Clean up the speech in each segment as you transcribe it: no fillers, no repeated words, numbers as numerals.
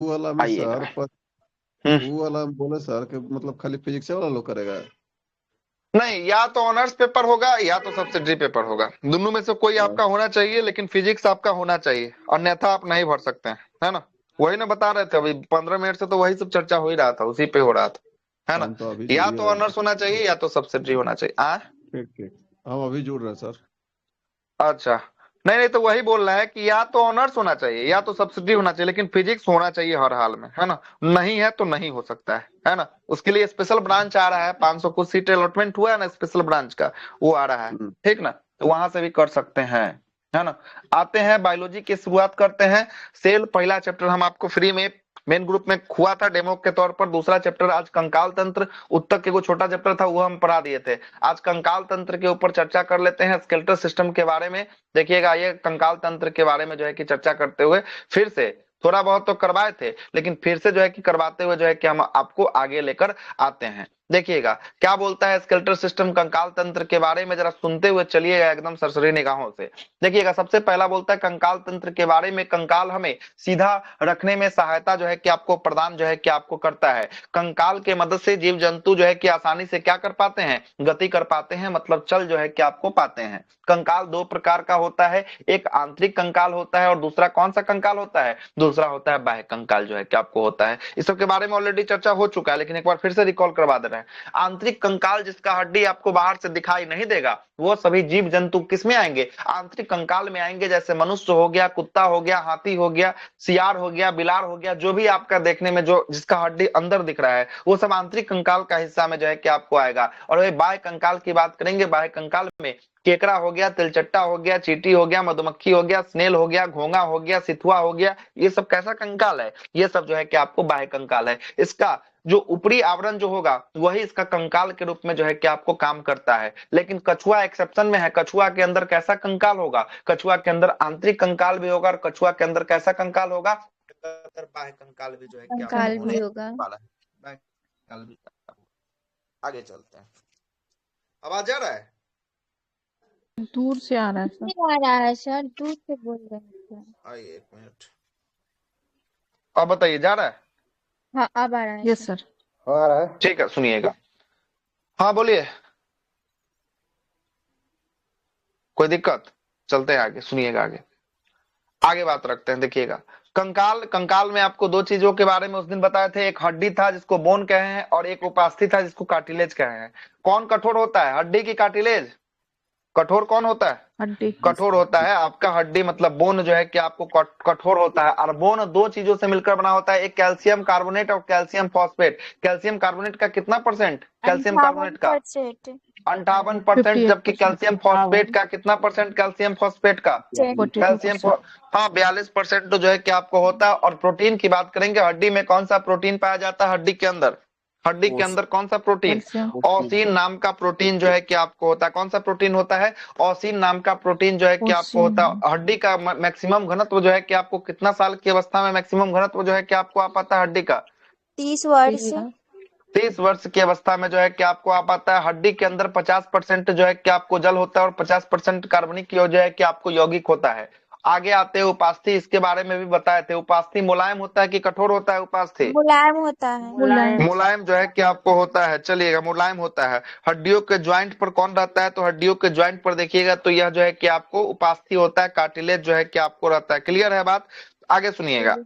वो वाला में आइएगा। सर पर हम्म। वो वाला में बोले सर कि मतलब खाली फिजिक्स वाला लोग करेगा। नहीं, या तो ऑनर्स पेपर होगा या तो सब्सिडरी पेपर होगा, दोनों में से कोई हाँ, आपका होना चाहिए, लेकिन फिजिक्स आपका होना चाहिए, अन्यथा आप नहीं भर सकते हैं, है ना। वही ना बता रहे थे अभी 15 मिनट से, तो वही सब चर्चा हो ही रहा था, उसी पे हो रहा था, है ना। हम तो अभी या जुड़िए तो रहे हैं। ऑनर्स होना चाहिए या तो सब्सिडरी होना चाहिए। ठीक ठीक, हम अभी जुड़ रहे हैं सर। अच्छा। नहीं नहीं, तो वही बोल रहा है कि या तो ऑनर्स होना चाहिए या तो सब्सिडी होना चाहिए, लेकिन फिजिक्स होना चाहिए हर हाल में, है ना। नहीं है तो नहीं हो सकता है ना। उसके लिए स्पेशल ब्रांच आ रहा है, 500 कुछ सीट अलॉटमेंट हुआ है ना स्पेशल ब्रांच का, वो आ रहा है। हम्म। ठीक ना, तो वहां से भी कर सकते हैं, है ना। आते हैं बायोलॉजी की शुरुआत करते हैं। सेल पहला चैप्टर हम आपको फ्री में मेन ग्रुप में हुआ था डेमो के तौर पर। दूसरा चैप्टर आज कंकाल तंत्र, उत्तक के वो छोटा चैप्टर था वो हम पढ़ा दिए थे। आज कंकाल तंत्र के ऊपर चर्चा कर लेते हैं, स्केलेटल सिस्टम के बारे में। देखिएगा, ये कंकाल तंत्र के बारे में जो है कि चर्चा करते हुए फिर से थोड़ा बहुत तो करवाए थे, लेकिन फिर से जो है कि करवाते हुए जो है कि हम आपको आगे लेकर आते हैं। देखिएगा क्या बोलता है स्केलेटल सिस्टम कंकाल तंत्र के बारे में, जरा सुनते हुए चलिएगा एकदम सरसरी निगाहों से। देखिएगा, सबसे पहला बोलता है कंकाल तंत्र के बारे में, कंकाल हमें सीधा रखने में सहायता जो है कि आपको प्रदान जो है कि आपको करता है। कंकाल के मदद से जीव जंतु जो है कि आसानी से क्या कर पाते हैं, गति कर पाते हैं, मतलब चल जो है कि आपको पाते हैं। कंकाल दो प्रकार का होता है, एक आंतरिक कंकाल होता है और दूसरा कौन सा कंकाल होता है, दूसरा होता है बाह्य कंकाल जो है कि आपको होता है। इस सब के बारे में ऑलरेडी चर्चा हो चुका है, लेकिन एक बार फिर से रिकॉल करवा दे रहे हैं। आंतरिक कंकाल जिसका हड्डी आपको बाहर से दिखाई नहीं देगा, वो सभी जीव जंतु किसमें आएंगे, आंतरिक कंकाल में आएंगे। जैसे मनुष्य हो गया, कुत्ता हो गया, हाथी हो गया, सियार हो गया, बिलार हो गया, जो भी आपका देखने में जो जिसका हड्डी अंदर दिख रहा है, वो सब आंतरिक कंकाल का हिस्सा में जो है कि आपको आएगा। और वही बाह्य कंकाल की बात करेंगे, बाह्य कंकाल में केकड़ा हो गया, तिलचट्टा हो गया, चींटी हो गया, मधुमक्खी हो गया, स्नेल हो गया, घोंगा हो गया, सिथुआ हो गया, ये सब कैसा कंकाल है, ये सब जो है कि आपको बाह्य कंकाल है। इसका जो ऊपरी आवरण जो होगा वही इसका कंकाल के रूप में जो है कि आपको काम करता है। लेकिन कछुआ एक्सेप्शन में है, कछुआ के अंदर कैसा कंकाल होगा, कछुआ के अंदर आंतरिक कंकाल भी होगा, और कछुआ के अंदर कैसा कंकाल होगा, बाह्य कंकाल भी जो है कि आपको कंकाल भी होने होगा। वाला है। बाह्य कंकाल भी। आगे चलते हैं, आवाज आ रहा है। दूर से आ रहा है सर। नहीं आ रहा है सर, दूर से बोल रहे हैं सर। आइए एक मिनट, अब बताइए जा रहा है। हाँ अब आ रहा है यस सर। सर। आ रहा है, ठीक है, सुनिएगा। हाँ बोलिए, कोई दिक्कत, चलते हैं आगे, सुनिएगा आगे। आगे बात रखते हैं, देखिएगा। कंकाल, कंकाल में आपको दो चीजों के बारे में उस दिन बताए थे, एक हड्डी था जिसको बोन कहे हैं, और एक उपास्थि था जिसको कार्टिलेज कहे हैं। कौन कठोर होता है, हड्डी की कार्टिलेज? कठोर कौन होता है? हड्डी। कठोर होता है आपका हड्डी, मतलब बोन जो है कि आपको कठोर होता है। और बोन दो चीजों से मिलकर बना होता है, एक कैल्शियम कार्बोनेट और कैल्शियम फॉस्फेट। कैल्शियम कार्बोनेट का कितना परसेंट, कैल्शियम कार्बोनेट का 58%। 58%, जबकि 58%। कैल्शियम फॉस्फेट का कितना परसेंट, कैल्शियम फॉस्फेट का 42%। हाँ 42% तो जो है कि आपको होता है। और प्रोटीन की बात करेंगे, हड्डी में कौन सा प्रोटीन पाया जाता है, हड्डी के अंदर, हड्डी के अंदर कौन सा प्रोटीन, कैल्शियम। ओसिन नाम का प्रोटीन जो है कि आपको होता है। कौन सा प्रोटीन होता है, ओसिन नाम का प्रोटीन जो है कि आपको ओसिन। होता है। हड्डी का मैक्सिमम घनत्व जो है कि आपको कितना साल की अवस्था में मैक्सिमम घनत्व जो है कि आपको आ पाता है हड्डी का, 30 वर्ष। 30 वर्ष की अवस्था में जो है कि आपको आ पाता है। हड्डी के अंदर 50% जो है कि आपको जल होता है और 50% कार्बनिक जो है कि आपको यौगिक होता है। आगे आते हैं उपास्थि, इसके बारे में भी बताए थे। उपास्थि मुलायम होता है कि कठोर होता है, उपास्थि मुलायम होता है। मुलायम। मुलायम जो है कि आपको होता है। चलिएगा, मुलायम होता है। हड्डियों के ज्वाइंट पर कौन रहता है, तो हड्डियों के ज्वाइंट पर देखिएगा तो यह जो है कि आपको उपास्थि होता है, कार्टिलेज जो है कि आपको रहता है। क्लियर है बात, आगे सुनिएगा।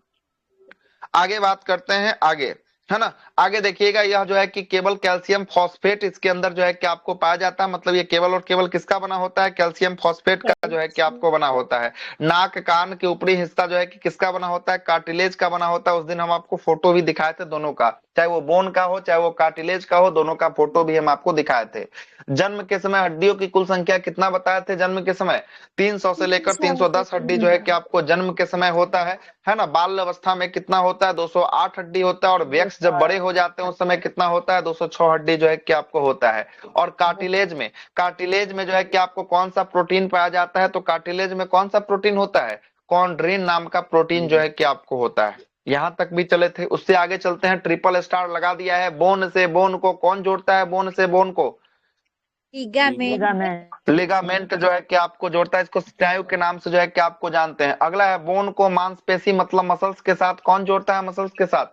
आगे बात करते हैं आगे, है ना। आगे देखिएगा, यह जो है कि केवल कैल्शियम फॉस्फेट इसके अंदर जो है कि आपको पाया जाता है, मतलब ये केवल और केवल किसका बना होता है, कैल्शियम फॉस्फेट का जो है कि आपको बना होता है। नाक कान के ऊपरी हिस्सा जो है कि किसका बना होता है, कार्टिलेज का बना होता है। उस दिन हम आपको फोटो भी दिखाए थे दोनों का, चाहे वो बोन का हो चाहे वो कार्टिलेज का हो, दोनों का फोटो भी हम आपको दिखाए थे। जन्म के समय हड्डियों की कुल संख्या कितना बताए थे, जन्म के समय 300 से लेकर 310 हड्डी जो है कि आपको जन्म के समय होता है ना। बाल अवस्था में कितना होता है, 208 हड्डी होता है। और वयस्क जब बड़े हो जाते हैं उस समय कितना होता है, 206 हड्डी जो है कि आपको होता है। और कार्टिलेज में, कार्टिलेज में जो है कि आपको कौन सा प्रोटीन पाया जाता है, तो कार्टिलेज में कौन सा प्रोटीन होता है, कॉन्ड्रिन नाम का प्रोटीन जो है कि आपको होता है। यहां तक भी चले थे, उससे आगे चलते हैं। ट्रिपल स्टार लगा दिया है। बोन से बोन को कौन जोड़ता है, बोन से बोन को, लिगामेंट। लिगामेंट जो है कि आपको जोड़ता है, इसको स्नायु के नाम से जो है कि आपको जानते हैं। अगला है बोन को मांसपेशी मतलब मसल्स के साथ कौन जोड़ता है? मसल्स के साथ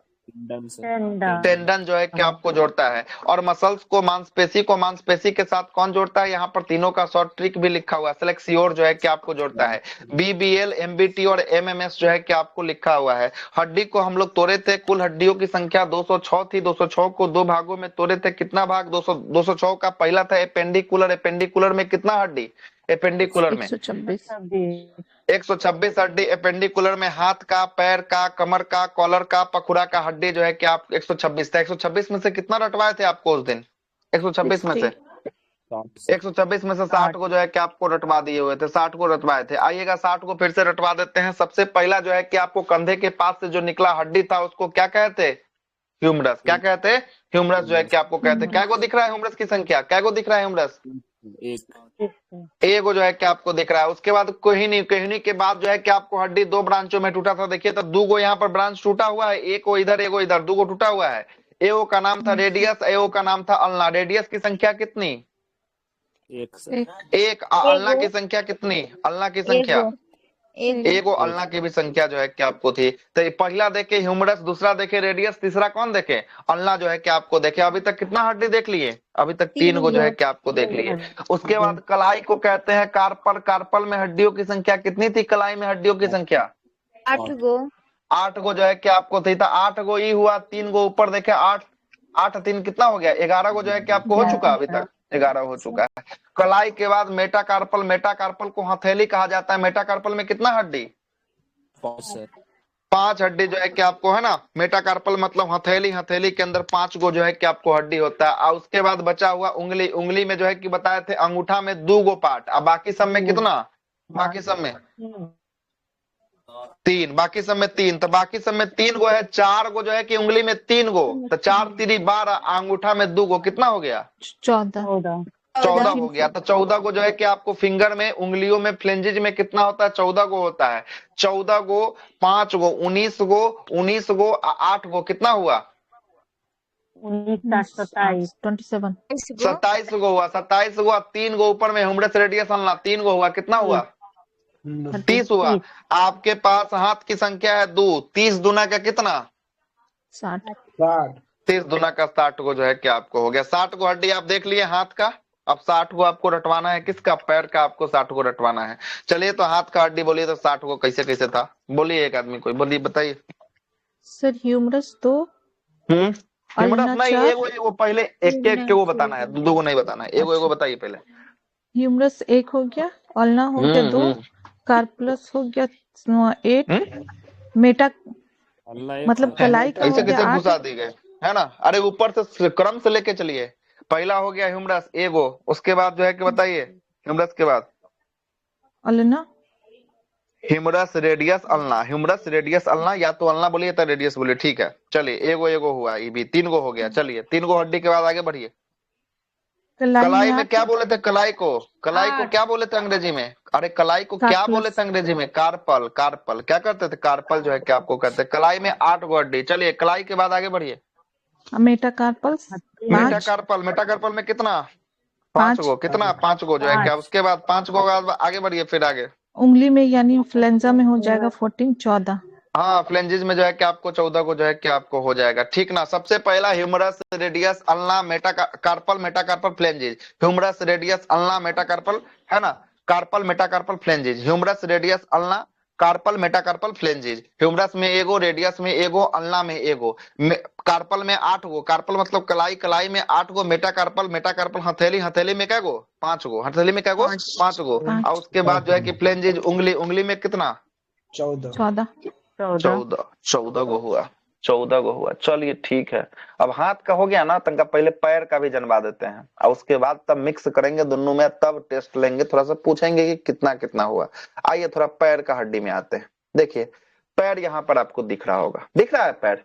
टेंडन जो है कि आपको जोड़ता है। और मसल्स को मांसपेशी के साथ कौन जोड़ता है? यहाँ पर तीनों का शॉर्ट ट्रिक भी लिखा हुआ है। फ्लेक्सियोर जो है कि आपको जोड़ता है। बीबीएल, एमबीटी और एमएमएस जो है कि आपको लिखा हुआ है। हड्डी को हम लोग तोड़े थे, कुल हड्डियों की संख्या 206 थी। 206 को दो भागों में तोड़े थे। कितना भाग? 206 का पहला था एपेंडिकुलर। एपेंडिकुलर में कितना हड्डी? एपेंडिकुलर में 126। 126 हड्डी। एपेंडिकुलर में हाथ का, पैर का, कमर का, कॉलर का, पखुड़ा का हड्डी जो है कि आप 126 था। 126 में से कितना रटवाए थे आपको उस दिन? 126 में से 126 में से 60 को जो है कि आपको रटवा दिए हुए थे। 60 को रटवाए थे। आइएगा 60 को फिर से रटवा देते हैं। सबसे पहला जो है कि आपको कंधे के पास से जो निकला हड्डी था उसको क्या कहते? ह्यूमरस। क्या कहते? ह्यूमरस जो है कि आपको कहते। क्या को दिख रहा है ह्यूमरस की संख्या? क्या को दिख रहा है ह्यूमरस? एक जो है कि आपको दिख रहा है। उसके बाद कोहिनी के बाद जो है कि आपको हड्डी दो ब्रांचों में टूटा था। देखिए तो दो गो यहाँ पर ब्रांच टूटा हुआ है, एक को इधर, एक को इधर, दो गो टूटा हुआ है। एओ का नाम था रेडियस, एओ का नाम था अल्ना। रेडियस की संख्या कितनी? एक। अल्ना की संख्या कितनी? अल्ना की संख्या एगो। अल्ना की भी संख्या जो है कि आपको थी। तो पहला देखे ह्यूमरस, दूसरा देखे रेडियस, तीसरा कौन देखे? अल्ना जो है कि आपको देखे। अभी तक कितना हड्डी देख लिए? अभी तक 3 गो जो है कि आपको देख लिए। उसके बाद कलाई को कहते हैं कार्पल। कार्पल में हड्डियों की संख्या कितनी थी? कलाई में हड्डियों की संख्या 8 गो। 8 गो जो है कि आपको थी। तो 8 गो ई हुआ, 3 गो ऊपर देखे। 8 8 3 कितना हो गया? 11 गो जो है कि आपको हो चुका। अभी तक 11 हो चुका है। कलाई के बाद मेटाकार्पल। मेटाकार्पल को हथेली कहा जाता है। मेटाकार्पल में कितना हड्डी? 5 हड्डी जो है कि आपको है ना। मेटाकार्पल मतलब हथेली। हथेली के अंदर 5 गो जो है कि आपको हड्डी होता है। और उसके बाद बचा हुआ उंगली। उंगली में जो है कि बताए थे अंगूठा में 2 गो पार्ट। अब बाकी सब में कितना? बाकी सब में 3। बाकी सब में 3। तो बाकी सब में 3 गो है। 4 गो जो है कि उंगली में 3 गो। तो 4 3 12, अंगूठा में 2 गो। कितना हो गया? 14 हो गया। तो 14 को जो है कि आपको फिंगर में, उंगलियों में, फ्लेंजेज में कितना होता है? 14 गो होता है। 14 गो, 5 गो, 19 गो, 19 गो, 8 गो, कितना हुआ? 27 गो हुआ। 27 गो, 3 गो ऊपर में ह्यूमरस रेडियस अल्ना, 3 गो हुआ। कितना हुआ? 30 हुआ। आपके पास हाथ की संख्या है 2। 30 दूना का कितना? 60। 30 दूना का 60 को जो है कि आपको हो गया। 60 को हड्डी आप देख लिए हाथ का। अब 60 को आपको रटवाना है। किसका? पैर का आपको 60 को रटवाना है। चलिए तो हाथ का हड्डी बोलिए तो 60 को कैसे कैसे था? बोलिए एक आदमी कोई, बोलिए बताइए। सर ह्यूमरस 2, ह्यूमरस नहीं, चार। एगो पहले एक एक के वो बताना है, दो को नहीं बताना है। एगो बताइए पहले। ह्यूमरस 1 हो गया, अल्ना हो गया 2, कार्पलस हो गया 8, मेटा मतलब कलाई का हो ऐसे गया कैसे 8। घुसा दी गए है ना। अरे ऊपर से क्रम से लेके चलिए। पहला हो गया ह्यूमरस एगो। उसके बाद जो है कि बताइए ह्यूमरस के बाद ulna, humerus radius ulna. Humerus radius ulna, या तो अल्ना बोलिए तो रेडियस बोलिए। ठीक है चलिए। एगो एगो हुआ, ये भी 3 गो हो गया। चलिए 3 गो हड्डी के बाद आगे बढ़िए। कलाई में क्या बोले थे? कलाई को क्या बोले थे अंग्रेजी में? अरे कलाई को क्या बोले थे अंग्रेजी में? कार्पल। कार्पल क्या करते थे? कार्पल जो है क्या आपको कहते हैं। कलाई में 8 गो हड्डी। चलिए कलाई के बाद आगे बढ़िए। मेटाकार्पल, मेटाकार्पल में कितना? 5 गो। कितना? 5 गो जो है क्या। उसके बाद 5 गो के बाद आगे बढ़िए। फिर आगे उंगली में यानी फ्लेंजा में हो जाएगा 14, 14। हाँ फ्लेंजेस में जो है कि आपको 14 को जो है कि आपको हो जाएगा। ठीक ना। सबसे पहला humerus radius ulna metacarpal, metacarpal phalanges. Humerus radius ulna metacarpal है ना। Carpal metacarpal phalanges. Humerus radius ulna carpal metacarpal phalanges. Humerus में एगो, रेडियस में एगो, अल्ना में एगो, कार्पल में 8 गो। कार्पल मतलब कलाई। कलाई में 8 गो। मेटाकार्पल, मेटाकार्पल हथेली। हथेली में क्या गो? 5 गो। हथेली में क्या गो? 5 गो। और उसके बाद जो है कि फ्लेंजेस उंगली। उंगली में कितना? 14 14 गो हुआ। 14 गो हुआ। चलिए ठीक है। अब हाथ का हो गया ना, तनका पहले पैर का भी जनवा देते हैं और उसके बाद तब मिक्स करेंगे दोनों में, तब टेस्ट लेंगे। थोड़ा सा पूछेंगे कि कितना कितना हुआ। आइए थोड़ा पैर का हड्डी में आते हैं। देखिए पैर यहाँ पर आपको दिख रहा होगा। दिख रहा है पैर?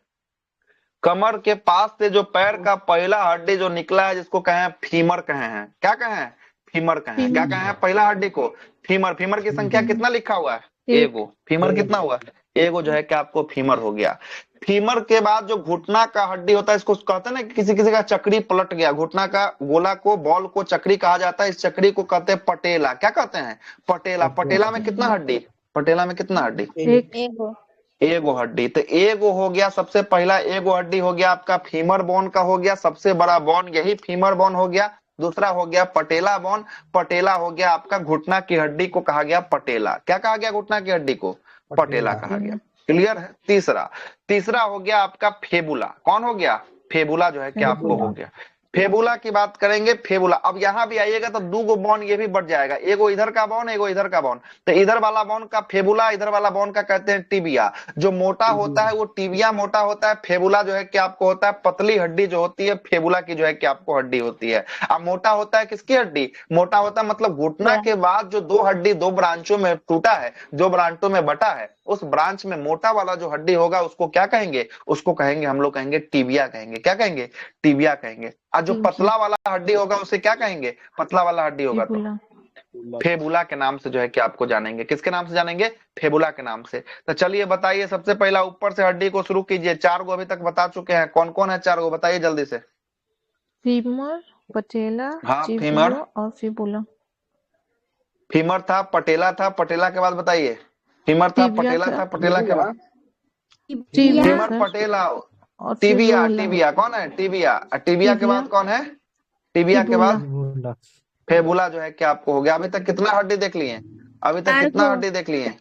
कमर के पास से जो पैर का पहला हड्डी जो निकला है, जिसको कहे फीमर कहे हैं। क्या कहे हैं? फीमर कहे हैं। क्या कहे हैं पहला हड्डी को? फीमर। फीमर की संख्या कितना लिखा हुआ है? एगो। फीमर कितना हुआ? एगो जो है कि आपको फीमर हो गया। फीमर के बाद जो घुटना का हड्डी होता है, इसको कहते हैं ना कि किसी किसी का चक्री पलट गया, घुटना का गोला को, बॉल को चक्री कहा जाता है, इस चक्री को कहते हैं पटेला। क्या कहते हैं? पटेला। पटेला में कितना हड्डी? पटेला में कितना हड्डी? एक। एगो एगो हड्डी। तो एगो हो गया, सबसे पहला एगो हड्डी हो गया आपका फीमर बोन का, हो गया सबसे बड़ा बोन, यही फीमर बोन हो गया। दूसरा हो गया पटेला बोन। पटेला हो गया आपका घुटना की हड्डी को कहा गया पटेला। क्या कहा गया? घुटना की हड्डी को पटेला कहा गया। क्लियर है? तीसरा हो गया आपका फेबुला। कौन हो गया? फेबुला जो है कि आपको हो गया। फेबुला की बात करेंगे। फेबुला, अब यहाँ भी आइएगा तो दो गो बॉन ये भी बढ़ जाएगा, एगो इधर का बॉन, एगो इधर का बॉन। तो इधर वाला बॉन का फेबुला, इधर वाला बॉन का कहते हैं टिबिया। जो मोटा होता है वो टिबिया मोटा होता है। फेबुला जो है कि आपको होता है पतली हड्डी जो होती है, फेबुला की जो है कि आपको हड्डी होती है। अब मोटा होता है किसकी हड्डी? मोटा होता है मतलब घुटना के बाद जो दो हड्डी दो ब्रांचों में टूटा है, जो ब्रांचों में बटा है, उस ब्रांच में मोटा वाला जो हड्डी होगा उसको क्या कहेंगे? उसको कहेंगे हम लोग कहेंगे टिबिया कहेंगे। क्या कहेंगे? टिबिया कहेंगे। और जो पतला वाला हड्डी होगा उसे क्या कहेंगे? पतला वाला हड्डी होगा तो फेबुला के नाम से जो है कि आपको जानेंगे। किसके नाम से जानेंगे? फेबुला के नाम से। तो चलिए बताइए, सबसे पहला ऊपर से हड्डी को शुरू कीजिए। 4 गो अभी तक बता चुके हैं, कौन कौन है 4 गो? बताइए जल्दी से। फीमर, पटेला, हाँ, टिबिया और फिबुला। फीमर था, पटेला था, पटेला के बाद बताइए। फीमर था, टिबिया पटेला था। था, पटेला के बाद टिबिया फीमर, सर। पटेला, और टिबिया। फिबुला। टिबिया कौन है? टिबिया। टिबिया के बाद कौन है? टिबिया के बाद फेबुला जो है कि आपको हो गया। अभी तक कितना हड्डी देख लिए? अभी तक कितना हड्डी देख लिए?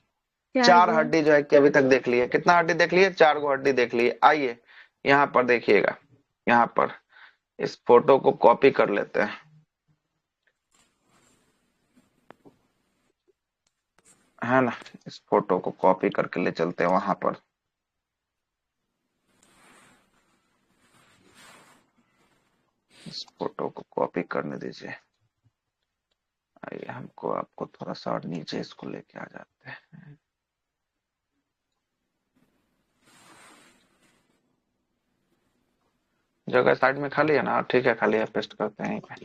4 हड्डी जो है कि अभी तक देख लिए। कितना हड्डी देख लिए? 4 गो हड्डी देख लिए। आइए यहाँ पर देखिएगा, यहाँ पर इस फोटो को कॉपी कर लेते हैं, है ना। इस फोटो को कॉपी करके ले चलते हैं वहां पर। इस फोटो को कॉपी करने दीजिए। आइए हमको आपको थोड़ा सा और नीचे इसको लेके आ जाते हैं। जगह साइड में खाली है ना? ठीक है, खाली है, पेस्ट करते हैं यहीं पे,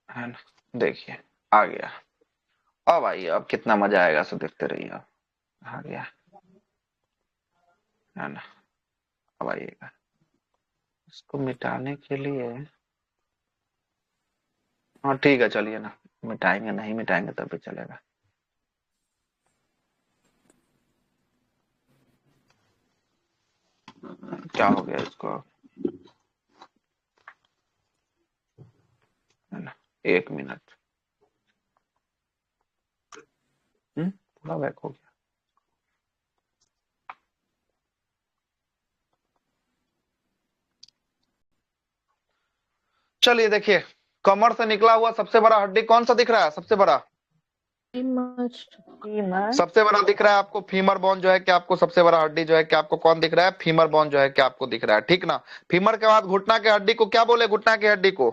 है ना। देखिए आ गया। अब आइए, अब कितना मजा आएगा, सो देखते रहिए। अब आ गया, है ना। अब आइएगा, इसको मिटाने के लिए, हाँ ठीक है, चलिए ना, मिटाएंगे, नहीं मिटाएंगे तब भी चलेगा। क्या हो गया इसको, है ना। 1 मिनट, पूरा बैक हो गया। चलिए देखिए, कमर से निकला हुआ सबसे बड़ा हड्डी कौन सा दिख रहा है? सबसे बड़ा, सबसे बड़ा दिख रहा है आपको फीमर बोन जो है कि आपको सबसे बड़ा हड्डी जो है कि आपको कौन दिख रहा है? फीमर बोन जो है कि आपको दिख रहा है, ठीक ना। फीमर के बाद घुटना के हड्डी को क्या बोले? घुटना की हड्डी को,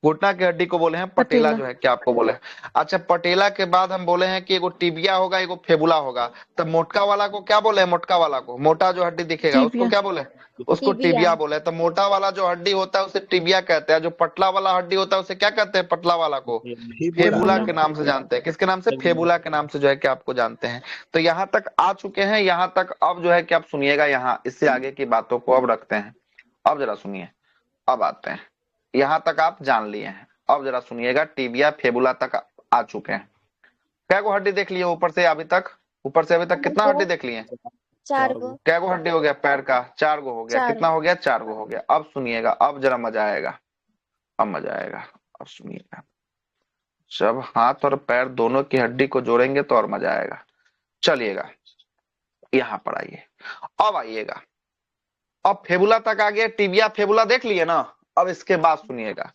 घुटना की हड्डी को बोले हैं पटेला जो है कि आपको बोले। अच्छा, पटेला के बाद हम बोले हैं कि एगो टिबिया होगा, एगो फेबुला होगा। तो मोटका वाला को क्या बोले? मोटका वाला को, मोटा जो हड्डी दिखेगा उसको क्या बोले? उसको टिबिया बोले। तो मोटा वाला जो हड्डी होता है उसे टिबिया कहते हैं, जो पतला वाला हड्डी होता है उसे क्या कहते हैं? पतला वाला को फेबुला के नाम से जानते हैं। किसके नाम से? फेबुला के नाम से जो है कि आपको जानते हैं। तो यहाँ तक आ चुके हैं, यहाँ तक। अब जो है कि आप सुनिएगा, यहाँ इससे आगे की बातों को अब रखते हैं। अब जरा सुनिए, अब आते हैं, यहाँ तक आप जान लिए हैं। अब जरा सुनिएगा, टिबिया फेबुला तक आ चुके हैं। क्या गो हड्डी देख लिए ऊपर से अभी तक? ऊपर से अभी तक कितना हड्डी देख लिए? 4 गो। क्या गो हड्डी हो गया? पैर का 4 गो हो गया। 4 कितना हो गया? 4 गो हो गया। अब सुनिएगा, अब जरा मजा आएगा, अब मजा आएगा। अब सुनिएगा, जब हाथ और पैर दोनों की हड्डी को जोड़ेंगे तो और मजा आएगा। चलिएगा यहाँ पर आइए, अब आइएगा, अब फेबुला तक आ गया। टिबिया फेबुला देख लिए ना। अब इसके बाद सुनिएगा,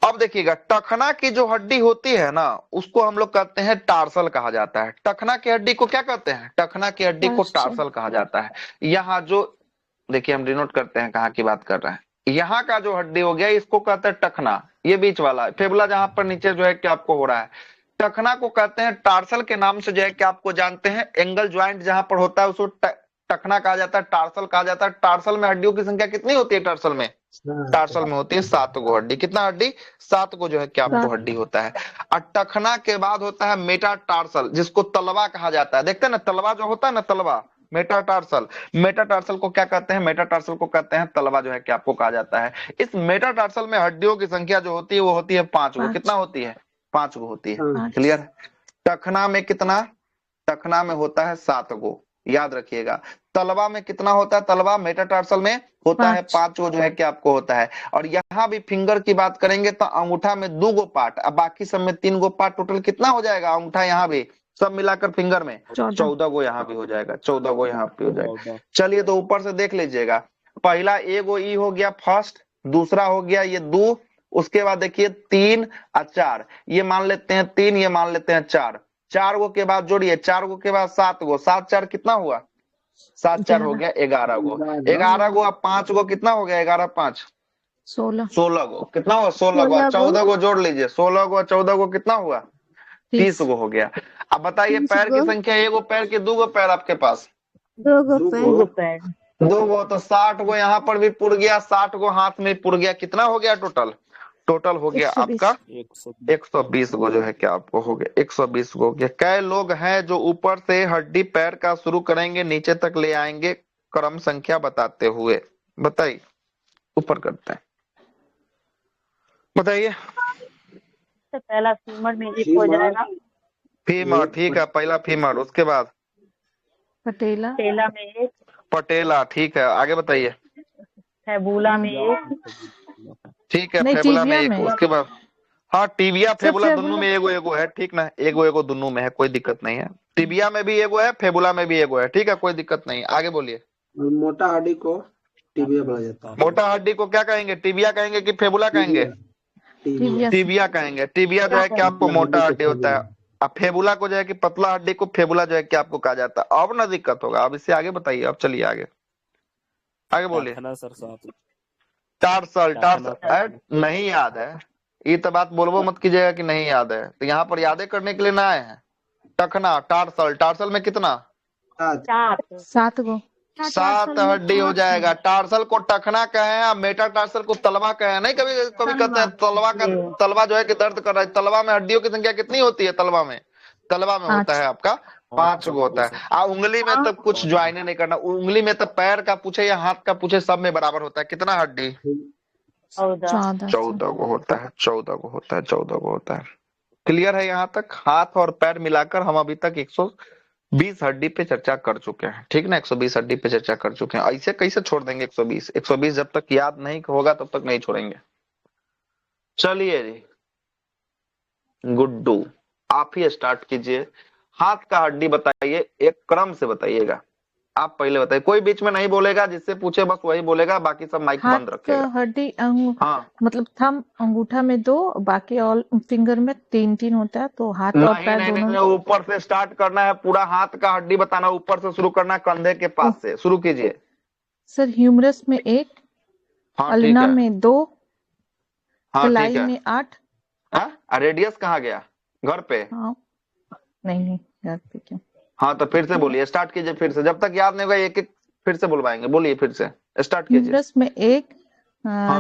अब देखिएगा, टखना की जो हड्डी होती है ना, उसको हम लोग कहते हैं टार्सल कहा जाता है। टखना की हड्डी को क्या कहते हैं? टखना की हड्डी को टार्सल कहा जाता है। यहाँ जो देखिए, हम डिनोट करते हैं कहाँ की बात कर रहे हैं। यहाँ का जो हड्डी हो गया इसको कहते हैं टखना, ये बीच वाला फेबुला जहां पर नीचे जो है कि आपको हो रहा है, टखना को कहते हैं टार्सल के नाम से जो है कि आपको जानते हैं। एंगल ज्वाइंट जहां पर होता है उसको टखना कहा जाता है, टार्सल कहा जाता है। टार्सल में हड्डियों की संख्या कितनी होती है? टार्सल में, टार्सल में होती है 7 गो हड्डी। कितना हड्डी? 7 गो जो है कि आपको हड्डी होता है। और टखना के बाद होता है मेटाटार्सल, जिसको तलवा कहा जाता है। देखते हैं ना, तलवा जो होता है ना, तलवा, मेटाटार्सल। मेटाटार्सल को क्या कहते हैं? मेटाटार्सल को कहते हैं तलवा जो है कि आपको कहा जाता है। इस मेटाटार्सल में हड्डियों की संख्या जो होती है वो होती है 5 गो। कितना होती है? 5 गो होती है। क्लियर है? टखना में कितना? टखना में होता है 7 गो, याद रखिएगा। तलवा में कितना होता है? तलवा मेटाटार्सल में होता है 5 गो जो है कि आपको होता है। और यहाँ भी फिंगर की बात करेंगे तो अंगूठा में 2 गो पार्ट, अब बाकी सब में 3 गो पार्ट, टोटल कितना हो जाएगा? अंगूठा यहाँ भी सब मिलाकर फिंगर में 14 गो यहाँ भी हो जाएगा, 14 गो यहाँ पे हो जाएगा। चलिए तो ऊपर से देख लीजिएगा। पहला एगो ई हो गया फर्स्ट, दूसरा हो गया ये 2, उसके बाद देखिए 3 और 4, ये मान लेते हैं 3, ये मान लेते हैं 4, 4 गो के बाद जोड़िए, 4 गो के बाद 7 गो, 7 4 कितना हुआ? 7 4 हो गया 11 गो, 11 गो। अब 5 गो कितना हो गया? 11 5 16 गो, कितना हुआ? 16 गो। 14 गो जोड़ लीजिए, 16 गो 14 गो कितना हुआ? 30 गो हो गया। अब बताइए पैर की संख्या, एगो पैर की 2 गो पैर आपके पास? 2 गो पैर। 2 गो, तो 60 गो यहाँ पर भी पुर गया, 60 गो हाथ में पुर गया। कितना हो गया टोटल? टोटल हो गया आपका 120 गो जो है क्या आपको हो गया 120 गो हो गया। कै लोग हैं जो ऊपर से हड्डी पैर का शुरू करेंगे, नीचे तक ले आएंगे क्रम संख्या बताते हुए? बताइए, ऊपर करते हैं, बताइए। तो पहला फीमर में एक हो जाएगा। फीमर, ठीक है, पहला फीमर, उसके बाद पटेला, पटेला में एक, पटेला, ठीक है, आगे बताइए। फैबुला में एक, ठीक है, नहीं, फेबुला में टिबिया एक, में। उसके बाद हाँ टिबिया फेबुला फेबुला। दोनों में एगो एगो है, ठीक ना? एगो एगो दोनों में है, कोई दिक्कत नहीं है। टिबिया में भी एगो है, फेबुला में भी एगो है, ठीक है, कोई दिक्कत नहीं। आगे बोलिए। मोटा हड्डी को टिबिया बोला जाता है। मोटा हड्डी को क्या कहेंगे? टिबिया कहेंगे कि फेबुला कहेंगे? टिबिया। टिबिया कहेंगे। टिबिया जो है कि आपको मोटा हड्डी होता है। अब फेबुला को जो है कि पतला हड्डी को फेबुला जो है कि आपको कहा जाता है। अब ना दिक्कत होगा, अब इससे आगे बताइए। अब चलिए आगे, आगे बोलिए। टार्सल, टार्सल नहीं याद है, ये तो बात बोलबो मत कीजिएगा कि नहीं याद है, तो यहाँ पर यादें करने के लिए ना आए हैं। टखना, टार्सल, टार्सल में कितना? 7 गो। 7 हड्डी हो जाएगा। टार्सल को टखना कहे हैं, मेटा टार्सल को तलवा कहे हैं। नहीं कभी कभी कहते हैं तलवा का, तलवा जो है कि दर्द कर रहा है। तलवा में हड्डियों की संख्या कितनी होती है? तलवा में होता है आपका 5 गो होता है। उंगली में तो कुछ ज्वाइन नहीं करना, उंगली में तो पैर का पूछे या हाथ का पूछे सब में बराबर होता है। कितना हड्डी? 14 गो होता है, 14 गो होता है, 14 गो होता है। क्लियर है यहाँ तक? हाथ और पैर मिलाकर हम अभी तक 120 हड्डी पे चर्चा कर चुके हैं, ठीक ना? 120 हड्डी पे चर्चा कर चुके हैं। ऐसे कैसे छोड़ देंगे 120? 120 जब तक याद नहीं होगा तब तक नहीं छोड़ेंगे। चलिए जी, गुड्डू आप ही स्टार्ट कीजिए। हाथ का हड्डी बताइए, एक क्रम से बताइएगा। आप पहले बताइए, कोई बीच में नहीं बोलेगा, जिससे पूछे बस वही बोलेगा, बाकी सब माइक बंद रखेगा। हाथ का हड्डी हाँ, मतलब थंब अंगूठा में 2, बाकी ऑल फिंगर में 3 होता है, तो हाथ और पैर नहीं, दोनों। ऊपर से स्टार्ट करना है, पूरा हाथ का हड्डी बताना, ऊपर से शुरू करना है, कंधे के पास से शुरू कीजिए। सर ह्यूमरस में 1, हाँ, अल्ना में 2, हाँ, कलाई ठीक है। में 8। रेडियस कहाँ गया? घर पे? हाँ, नहीं घर पे क्यों? हाँ, तो फिर से बोलिए, स्टार्ट कीजिए फिर से, जब तक याद नहीं होगा एक एक फिर से बुलवाएंगे। बोलिए फिर से, स्टार्ट कीजिए। ह्यूमरस में 1, हाँ।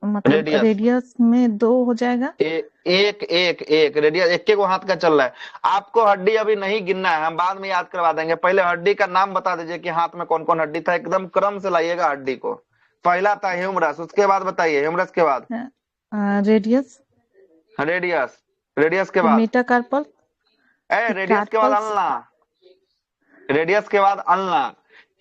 मतलब रेडियस में 2 हो जाएगा। एक रेडियस, एक को हाथ का चल रहा है। आपको हड्डी अभी नहीं गिनना है, हम बाद में याद करवा देंगे। पहले हड्डी का नाम बता दीजिए कि हाथ में कौन कौन हड्डी था, एकदम क्रम से लाइएगा हड्डी को। पहला था ह्यूमरस, उसके बाद बताइए ह्यूमरस के बाद रेडियस, रेडियस के बाद मेटाकार्पल, रेडियस के बाद अल्ना, रेडियस के बाद अल्ना,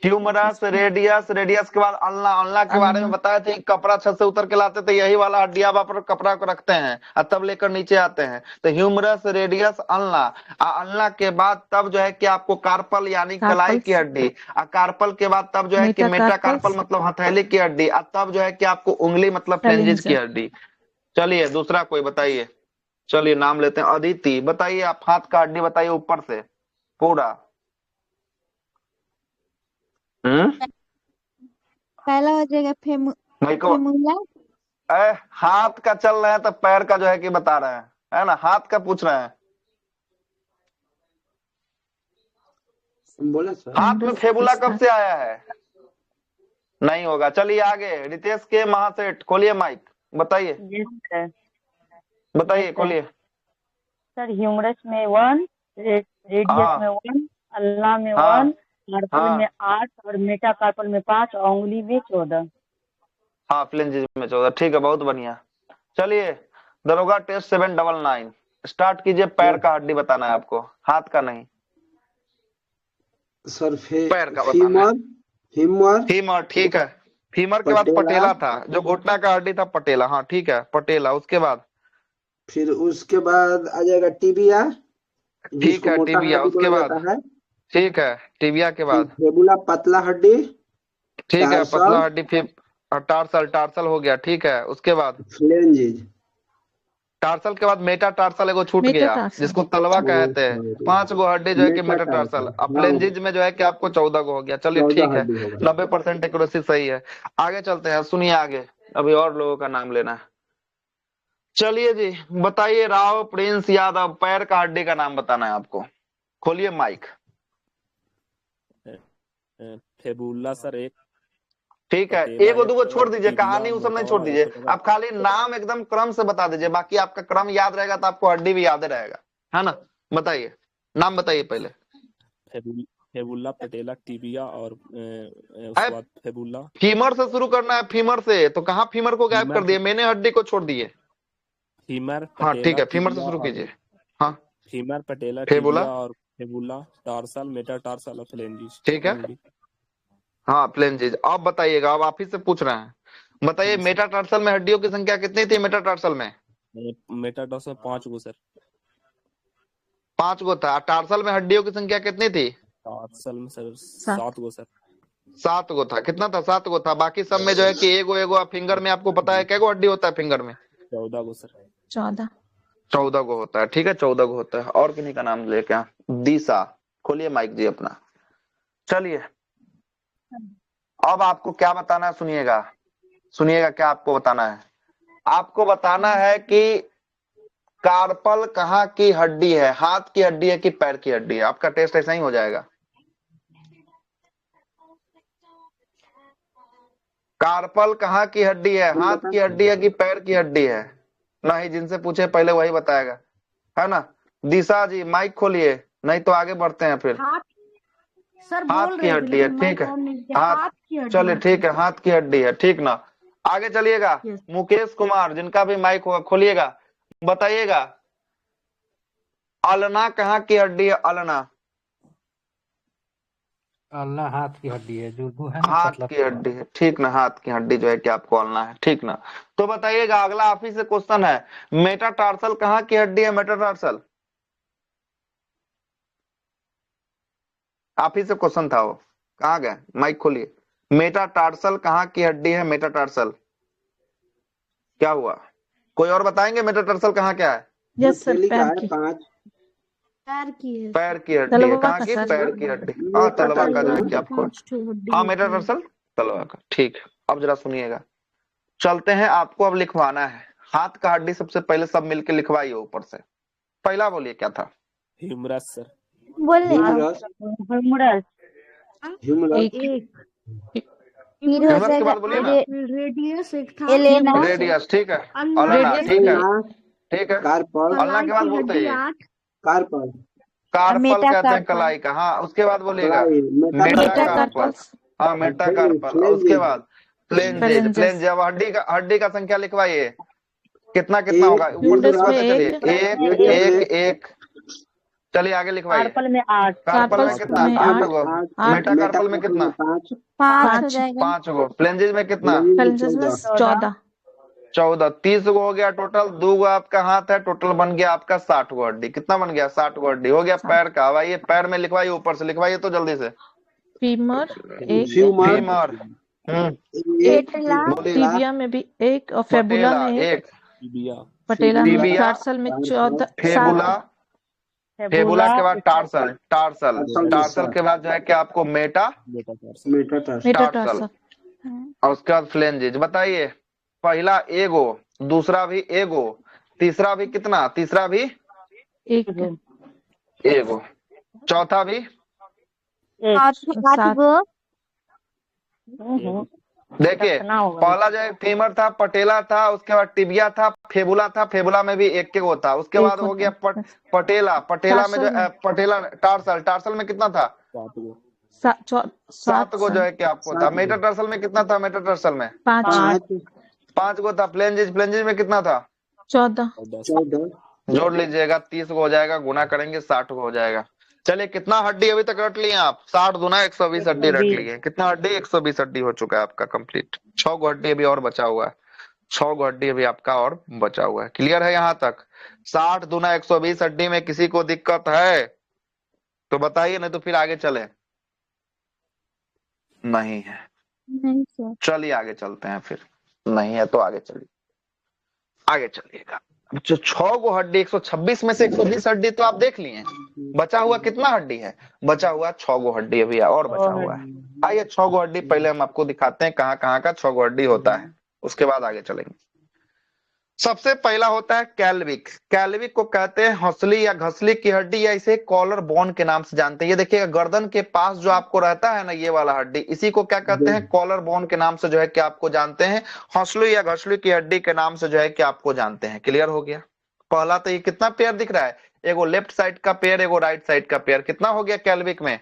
ह्यूमरस, रेडियस के बाद अल्ना। अल्ना के बारे में बताया था, कपड़ा छत से उतर के लाते थे, यही वाला हड्डियां पर कपड़ा को रखते हैं और तब लेकर नीचे आते हैं। तो ह्यूमरस, रेडियस, अल्ना। अल्ना के बाद तब जो है कि आपको कार्पल यानी कलाई की हड्डी, और कार्पल के बाद तब जो है कि मेटाकार्पल मतलब हथेली की हड्डी, और तब जो है कि आपको उंगली मतलब फ्लेंजिस की हड्डी। चलिए दूसरा कोई बताइए। चलिए नाम लेते हैं। अदिति बताइए, आप हाथ का हड्डी बताइए ऊपर से पूरा। पहला हो जाएगा फेमुला। हाथ का चल रहे हैं तो पैर का जो है कि बता रहे हैं, है ना? हाथ का पूछ रहे हैं। बोले सर, हाथ में फेबुला कब से आया है? नहीं होगा। चलिए आगे, रितेश के महासेठ खोलिए माइक, बताइए, बताइए, खोलिए। सर ह्यूमरस में 1, रेडियस में 1, अल्ना में 1, कार्पल हाँ में 8 और मेटाकार्पल में 5 और उंगली में 14। हाँ, फ्लेंजिस में 14। ठीक है, बहुत बढ़िया। चलिए, दरोगा टेस्ट 799 स्टार्ट कीजिए। पैर का हड्डी बताना है आपको, हाथ का नहीं, सर पैर का बताना है। फीमर फीमर फीमर, ठीक है। फीमर के बाद पटेला, पटेला था, जो घुटना का हड्डी था पटेला। हाँ ठीक है, पटेला। उसके बाद फिर उसके बाद आ जाएगा टिबिया, ठीक जिसको है, मोटा टिबिया। हड्डी उसके बोला बाद जाता है। ठीक है, टिबिया के फिर बाद फेबुला पतला हड्डी, ठीक है, पतला टार्सल, हड्डी। फिर टार्सल, टार्सल हो गया। ठीक है, उसके बाद फ्लेंजिज। टार्सल के बाद मेटा टार्सल एगो छूट गया, मेटाटार्सल। जिसको तलवा कहते हैं। 5 गो हड्डी जो है कि मेटा टार्सल। मेटाटार्सल, अब हाँ फ्लेंजिज में जो है कि आपको 14 गो हो गया। चलिए 14 ठीक है, हड्डी होगा। 90% एक्यूरेसी सही है। आगे चलते हैं, सुनिए आगे, अभी और लोगों का नाम लेना है। चलिए जी, बताइए। राव प्रिंस यादव, पैर का हड्डी का नाम बताना है आपको। खोलिए माइक। फेबुला सर एक, ठीक है, पटेला एगो एक, दूगो छोड़ दीजिए, टिबिया, कहानी उस सब नहीं मोटा छोड़ वाला दीजिए। एक होगा। आप खाली नाम एकदम क्रम से बता दीजिए, बाकी आपका क्रम याद रहेगा तो आपको हड्डी भी याद रहेगा, है ना। बताइए, नाम बताइए पहले। फेबुला, पटेला, टिबिया और उसके बाद फेबुला। फीमर से शुरू करना है, फीमर से। तो कहाँ फीमर को गायब कर फीमर, दिए, मैंने हड्डी को छोड़ दिए। फीमर, हाँ पटेला, ठीक है, फीमर से टिबिया शुरू और कीजिए। हाँ, फीमर, पटेला, फेबुला, टिबिया और फेबुला, टार्सल, मेटाटार्सल और फ्लेंजिस। ठीक है। हाँ, फ्लेंजिज। अब बताइएगा, अब आप ही से पूछ रहे हैं। बताइए, हाँ, मेटाटार्सल में हड्डियों की संख्या कितनी थी मेटाटार्सल में? मेटाटार्सल 5 गो सर। 5 गो था। टार्सल में हड्डियों की संख्या कितनी थी? टार्सल में सर 7। 7 गो सर। 7 गो था। कितना था? 7 गो था। बाकी सब में जो है कि एगो एगो। फिंगर में आपको पता है कैगो हड्डी होता है फिंगर में? 14 गो सर। 14। 14 गो होता है। ठीक है, 14 गो होता है। और किन्हीं का नाम लेके आ? दिशा, खोलिए माइक जी अपना। चलिए, अब आपको क्या बताना है, सुनिएगा। सुनिएगा क्या आपको बताना है। आपको बताना है कि कार्पल कहाँ की हड्डी है, हाथ की हड्डी है कि पैर की हड्डी है। आपका टेस्ट ऐसा ही हो जाएगा। कार्पल कहाँ की हड्डी है, हाथ की हड्डी है कि पैर की हड्डी है? नहीं, जिनसे पूछे पहले वही बताएगा, है ना। दिशा जी माइक खोलिए, नहीं तो आगे बढ़ते हैं फिर। सर हाथ बोल की रहे थे हड्डी है, लेकिन ठीक है। हाथ की हड्डी। चलिए ठीक है, हाथ की हड्डी है, ठीक ना। आगे चलिएगा। मुकेश कुमार, जिनका भी माइक होगा खोलिएगा, बताइएगा अलना कहाँ की हड्डी है? अलना, अल्लाह हाथ की हड्डी है, जो है ना, हाथ पतला की हड्डी है, ठीक ना। हाथ की हड्डी जो है कि आपको अलना है, ठीक ना। तो बताइएगा, अगला आप ही से क्वेश्चन है, मेटाटार्सल कहाँ की हड्डी है? मेटाटार्सल, आप ही से क्वेश्चन था वो, कहाँ गए? माइक खोलिए। मेटाटार्सल कहाँ की हड्डी है? मेटाटार्सल क्या हुआ? कोई और बताएंगे मेटाटार्सल कहाँ क्या है? यस सर, थैली का पैर है की। 5। पैर की है। पैर की हड्डी है। तलवा कहाँ का की? सर। पैर की हड्डी। हाँ, तलवा का जो है कि आपको। 5 ठो हड्डी हाँ, होती है। मेटाटार्सल तलवा का, ठीक है। अब जरा सुनिएगा, चलते हैं। आपको अब लिखवाना है हाथ का हड्डी। सबसे पहले सब मिलके लिखवाइए ऊपर से। पहला बोलिए क्या था? Humerus sir. बोलने का ह्यूमरस, ह्यूमरस, ह्यूमरस, फिर हो ह्यूमरस के जाएगा बाद बोलिए ना। रेडियस एक था। एलेना, रेडियस, ठीक है। अल्ना अलना, रेडियस, ठीक है, अल्ना, ठीक है। कार्पल, अलना के बाद की बोलते हड्डी हैं 8। कार्पल, कार्पल कहते हैं मेटाकार्पल, कलाई का। हाँ, उसके बाद बोलिएगा कलाई, मेटाकार्पल। मेटाकार्पल, हाँ, मेटाकार्पल। और उसके बाद फ्लेंजेज। फ्लेंजेस। फ्लेंज, अब हड्डी का संख्या लिखवाइए। कितना कितना एक, होगा? ऊपर से ह्यूमरस शुरू में से चलिए। एक, एक एक एक। चलिए आगे लिखवाइए। कार्पल में 8, कार्पल में कितना? में 8 8, गो। 8, मेटाकार्पल में कितना? 5, 5 हो जाएगा। 5 गो। फ्लेंजेज में कितना? फ्लेंजेस में 14। 14। 30 गो हो गया टोटल। 2 गो आपका हाथ है, टोटल बन गया आपका 60 गो हड्डी। कितना बन गया? 60 गो हड्डी हो गया पैर का। अब आइए पैर में लिखवाइए, ऊपर से लिखवाइए तो जल्दी से। फीमर एक, फीमर, पेटला, बोलिए। टिबिया में भी एक, और फेबुला पटेला में एक, एक, टिबिया, पटेला में, टिबिया, टार्सल में 14, फेबुला, 7। फेबुला के बाद टार्सल, टार्सल, टार्सल, टार्सल के बाद जो है कि आपको मेटाटार्सल। मेटाटार्सल, टार्सल, और उसके बाद फ्लेंजेज। बताइए, पहला एगो, दूसरा भी एगो, तीसरा भी कितना? तीसरा भी एक, एगो, चौथा भी 8 गो, देखिए। पहला जो है फीमर था, पटेला था, उसके बाद टिबिया था, फेबुला था, फेबुला में भी एक के वो था। उसके बाद हो गया पटेला, पटेला में जो पटेला, टार्सल, टार्सल में कितना था? सात गो जो है कि आपको था। मेटाटार्सल में कितना था? मेटाटार्सल में 5 5 गो था। फ्लेंजिज में कितना था? 14 जोड़ लीजिएगा, 30 गो हो जाएगा, गुना करेंगे 60 गो हो जाएगा। चलिए, कितना हड्डी अभी तक रट लिए आप? 60 गुना 120 हड्डी रट लिए। कितना हड्डी? 120 हड्डी हो चुका है आपका कंप्लीट। 6 गो हड्डी अभी और बचा हुआ है। 6 गो हड्डी अभी आपका और बचा हुआ है। क्लियर है यहाँ तक? 60 गुना 120 हड्डी में किसी को दिक्कत है तो बताइए, नहीं तो फिर आगे चले। नहीं है? नहीं सर। चलिए आगे चलते हैं फिर। नहीं है तो आगे चलिए, आगे चलिएगा। जो 6 गो हड्डी 126 में से 120 हड्डी तो आप देख लिए। बचा हुआ कितना हड्डी है? बचा हुआ 6 गो हड्डी अभी और बचा हुआ है। आइए 6 गो हड्डी पहले हम आपको दिखाते हैं कहाँ कहाँ का 6 गो हड्डी होता है, उसके बाद आगे चलेंगे। सबसे पहला होता है कैल्विक। कैल्विक को कहते हैं हौसली या घसली की हड्डी, या इसे कॉलर बोन के नाम से जानते हैं। ये देखिएगा गर्दन के पास जो आपको रहता है ना, ये वाला हड्डी, इसी को क्या कहते हैं? कॉलर बोन के नाम से जो है कि आपको जानते हैं। हौसली या घसली की हड्डी के नाम से जो है कि आपको जानते हैं। क्लियर हो गया? पहला तो ये कितना पेयर दिख रहा है? एगो लेफ्ट साइड का पेयर, एगो राइट साइड का पेयर। कितना हो गया कैल्विक में?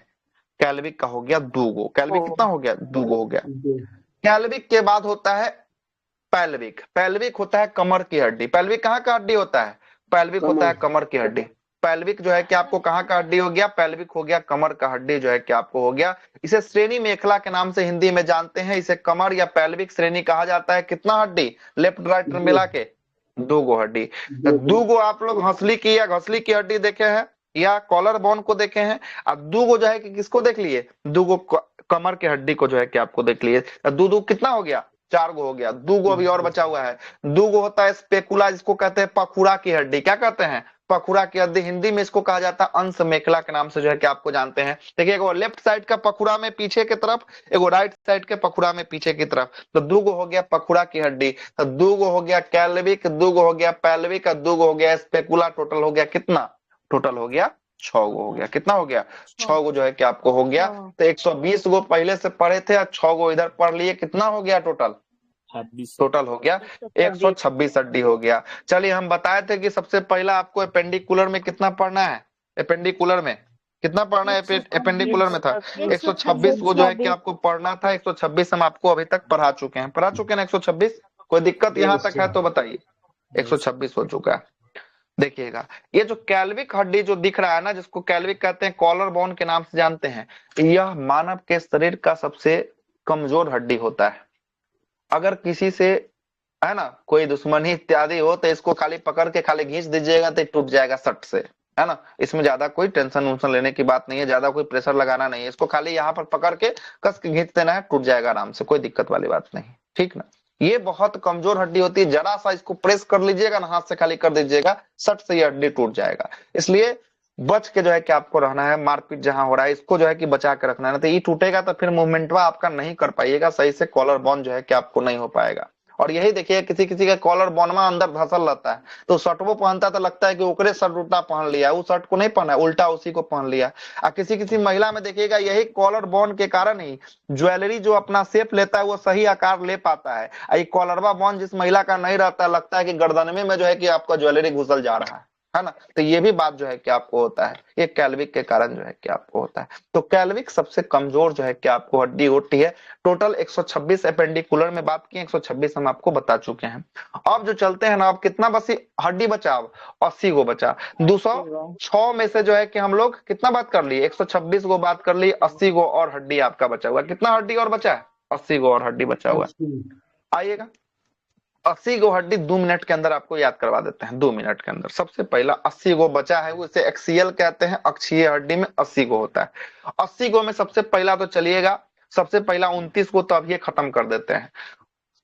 कैल्विक का हो गया 2 गो। कैल्विक कितना हो गया? 2 गो हो गया। कैल्विक के बाद होता है पैल्विक। पैल्विक होता है कमर की हड्डी। पैल्विक कहाँ का हड्डी होता है? पैल्विक होता है कमर की हड्डी। पैल्विक जो है कि आपको कहाँ का हड्डी हो गया? पैल्विक हो गया कमर का हड्डी जो है कि आपको हो गया। इसे श्रेणी मेखला के नाम से हिंदी में जानते हैं। इसे कमर या पैल्विक श्रेणी कहा जाता है। कितना हड्डी? लेफ्ट राइट मिला के 2 गो हड्डी। 2 गो आप लोग हंसली की या घसली की हड्डी देखे हैं या कॉलर बोन को देखे हैं। अब 2 गो जो है कि किसको देख लिए? 2 गो कमर के हड्डी को जो है कि आपको देख लिए। 2 कितना हो गया? 4 गो हो गया। 2 गो अभी और बचा हुआ है। 2 गो होता है स्पेकुला, जिसको कहते हैं पखुड़ा की हड्डी। क्या कहते हैं? पखुड़ा की हड्डी। हिंदी में इसको कहा जाता है अंश मेखला के नाम से जो है कि आपको जानते हैं। देखिए, एगो लेफ्ट साइड का पखुड़ा में पीछे की तरफ, एगो राइट साइड के पखुड़ा में पीछे की तरफ। तो 2 गो हो गया पखुड़ा की हड्डी। तो 2 गो हो गया कैल्विक, 2 गो हो गया पैल्विक, 2 गो हो गया स्पेकुला। टोटल हो गया कितना? टोटल हो गया 6 गो हो गया। कितना हो गया? 6 गो जो है कि आपको हो गया। तो 120 गो पहले से पढ़े थे और 6 गो इधर पढ़ लिए। कितना हो गया टोटल? टोटल हो गया 126 हड्डी हो गया। चलिए, हम बताए थे कि सबसे पहला आपको एपेंडिकुलर में कितना पढ़ना है? एपेंडिकुलर में कितना पढ़ना है? एपेंडिकुलर में था 126 गो जो है कि आपको पढ़ना था। 126 हम आपको अभी तक पढ़ा चुके हैं। पढ़ा चुके हैं 126? कोई दिक्कत यहाँ तक है तो बताइए। 126 हो चुका है। देखिएगा, ये जो कैल्विक हड्डी जो दिख रहा है ना, जिसको कैल्विक कहते हैं, कॉलर बोन के नाम से जानते हैं, यह मानव के शरीर का सबसे कमजोर हड्डी होता है। अगर किसी से है ना कोई दुश्मनी इत्यादि हो तो इसको खाली पकड़ के खाली खींच दीजिएगा तो टूट जाएगा सट से, है ना। इसमें ज्यादा कोई टेंशन वंशन लेने की बात नहीं है, ज्यादा कोई प्रेशर लगाना नहीं है। इसको खाली यहाँ पर पकड़ के कस के खींच देना है, टूट जाएगा आराम से, कोई दिक्कत वाली बात नहीं, ठीक ना। ये बहुत कमजोर हड्डी होती है, जरा सा इसको प्रेस कर लीजिएगा ना, हाथ से खाली कर दीजिएगा, सट से ये हड्डी टूट जाएगा। इसलिए बच के जो है कि आपको रहना है। मारपीट जहां हो रहा है इसको जो है कि बचा के रखना है, ना तो ये टूटेगा तो फिर मूवमेंटवा आपका नहीं कर पाइएगा सही से, कॉलर बोन जो है कि आपको नहीं हो पाएगा। और यही देखिए, किसी किसी का कॉलर बोनवा अंदर धसल रहता है, तो शर्ट वो पहनता तो लगता है कि ओकरे शर्ट उल्टा पहन लिया, वो शर्ट को नहीं पहना, उल्टा उसी को पहन लिया। और किसी किसी महिला में देखिएगा, यही कॉलर बोन के कारण ही ज्वेलरी जो अपना शेप लेता है वो सही आकार ले पाता है। ये कॉलरवा बोन जिस महिला का नहीं रहता, लगता है कि गर्दन में जो है कि आपका ज्वेलरी घुसल जा रहा है ना। तो ये भी बात जो है कि आपको होता है, ये कैल्विक के कारण जो है कि आपको होता है। तो कैल्विक सबसे कमजोर जो है कि आपको हड्डी होती है। टोटल 126 एपेंडिकुलर में बात की, 126 हम आपको बता चुके हैं। अब जो चलते हैं ना, अब कितना बस हड्डी बचा, अब 80 गो बचा। 206 में से जो है कि हम लोग कितना बात कर लिए, 126 गो बात कर ली, 80 गो और हड्डी आपका बचा हुआ। कितना हड्डी और बचा है? 80 गो और हड्डी बचा हुआ। आइएगा, 80 गो हड्डी 2 मिनट के अंदर आपको याद करवा देते हैं, 2 मिनट के अंदर। सबसे पहला 80 गो बचा है, वो इसे एक्सियल कहते हैं, अक्षीय हड्डी में 80 गो होता है। 80 गो में सबसे पहला तो चलिएगा, सबसे पहला 29 गो तो अब ये खत्म कर देते हैं।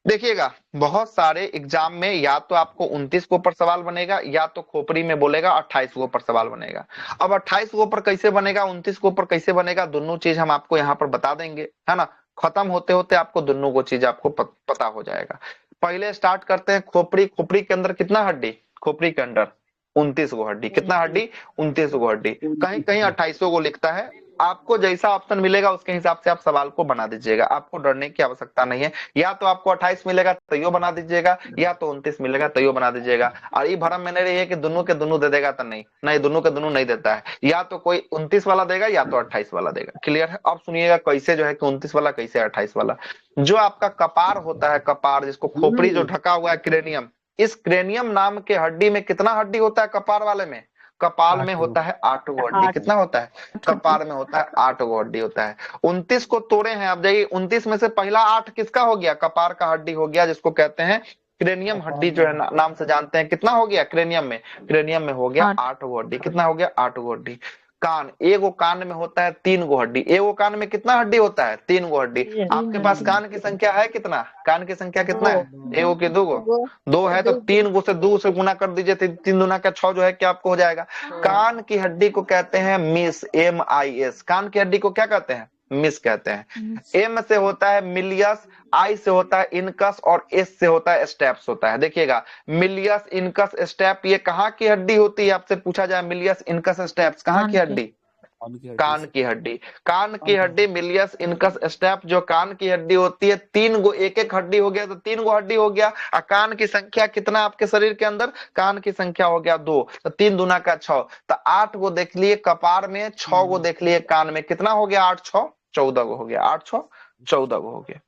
देखिएगा, बहुत सारे एग्जाम में या तो आपको 29 गो पर सवाल बनेगा, या तो खोपड़ी में बोलेगा 28 गो पर सवाल बनेगा। अब 28 गो पर कैसे बनेगा, 29 गो पर कैसे बनेगा, दोनों चीज हम आपको यहाँ पर बता देंगे, है ना। खत्म होते होते आपको दोनों को चीज आपको पता हो जाएगा। पहले स्टार्ट करते हैं खोपड़ी। खोपड़ी के अंदर कितना हड्डी? खोपड़ी के अंदर 29 गो हड्डी। कितना हड्डी? 29 गो हड्डी। कहीं कहीं 28 गो लिखता है, आपको जैसा ऑप्शन मिलेगा उसके हिसाब से आप सवाल को बना दीजिएगा, आपको डरने की आवश्यकता नहीं है। या तो आपको 28 मिलेगा तो यो बना दीजिएगा, या तो 29 मिलेगा तो यो बना दीजिएगा। और ये भरम में नहीं रही है कि दोनों के दोनों दे देगा तो नहीं, नहीं दोनों के दोनों नहीं देता है, या तो कोई 29 वाला देगा या तो 28 वाला देगा। क्लियर है? अब सुनिएगा कैसे जो है कि 29 वाला कैसे 28 वाला। जो आपका कपार होता है, कपार जिसको खोपड़ी जो ढका हुआ है क्रेनियम, इस क्रेनियम नाम के हड्डी में कितना हड्डी होता है कपार वाले में? कपाल में होता है 8 गो हड्डी। कितना होता है? कपार में होता है 8 गो हड्डी होता है। 29 को तोड़े हैं, अब जाइए 29 में से पहला 8 किसका हो गया? कपार का हड्डी हो गया, जिसको कहते हैं क्रेनियम हड्डी जो है नाम से जानते हैं। कितना हो गया क्रेनियम में? क्रेनियम में हो गया 8 गो हड्डी। कितना हो गया? 8 गो हड्डी। कान, एगो कान में होता है 3 गो हड्डी। एगो कान में कितना हड्डी होता है? 3 गो हड्डी। आपके पास कान की संख्या है कितना? कान की संख्या कितना है? एगो की 2 गो? 2 है तो 3 गो से 2 से गुना कर दीजिए, 3 दूना का 6 जो है क्या आपको हो जाएगा। कान की हड्डी को कहते हैं मिस, MIS। कान की हड्डी को क्या कहते हैं? मिस कहते हैं। एम से होता है मिलियस, आई से होता है इनकस और एस से होता है स्टेप्स होता है। देखिएगा मिलियस, इनकस, स्टेप, ये कहाँ की हड्डी होती है? आपसे पूछा जाए मिलियस, इनकस, स्टेप्स कहाँ की हड्डी? कान की हड्डी। कान की हड्डी मिलियस, इनकस, स्टेप जो कान की हड्डी होती है, 3 गो, एक एक हड्डी हो गया तो 3 गो हड्डी हो गया। और कान की संख्या कितना आपके शरीर के अंदर? कान की संख्या हो गया 2, तो 3 दूना का 6, तो 8 गो देख लिए कपार में, 6 गो देख लिए कान में। कितना हो गया? 8 6 14 गो हो गया। 8 6 14 गो हो गया।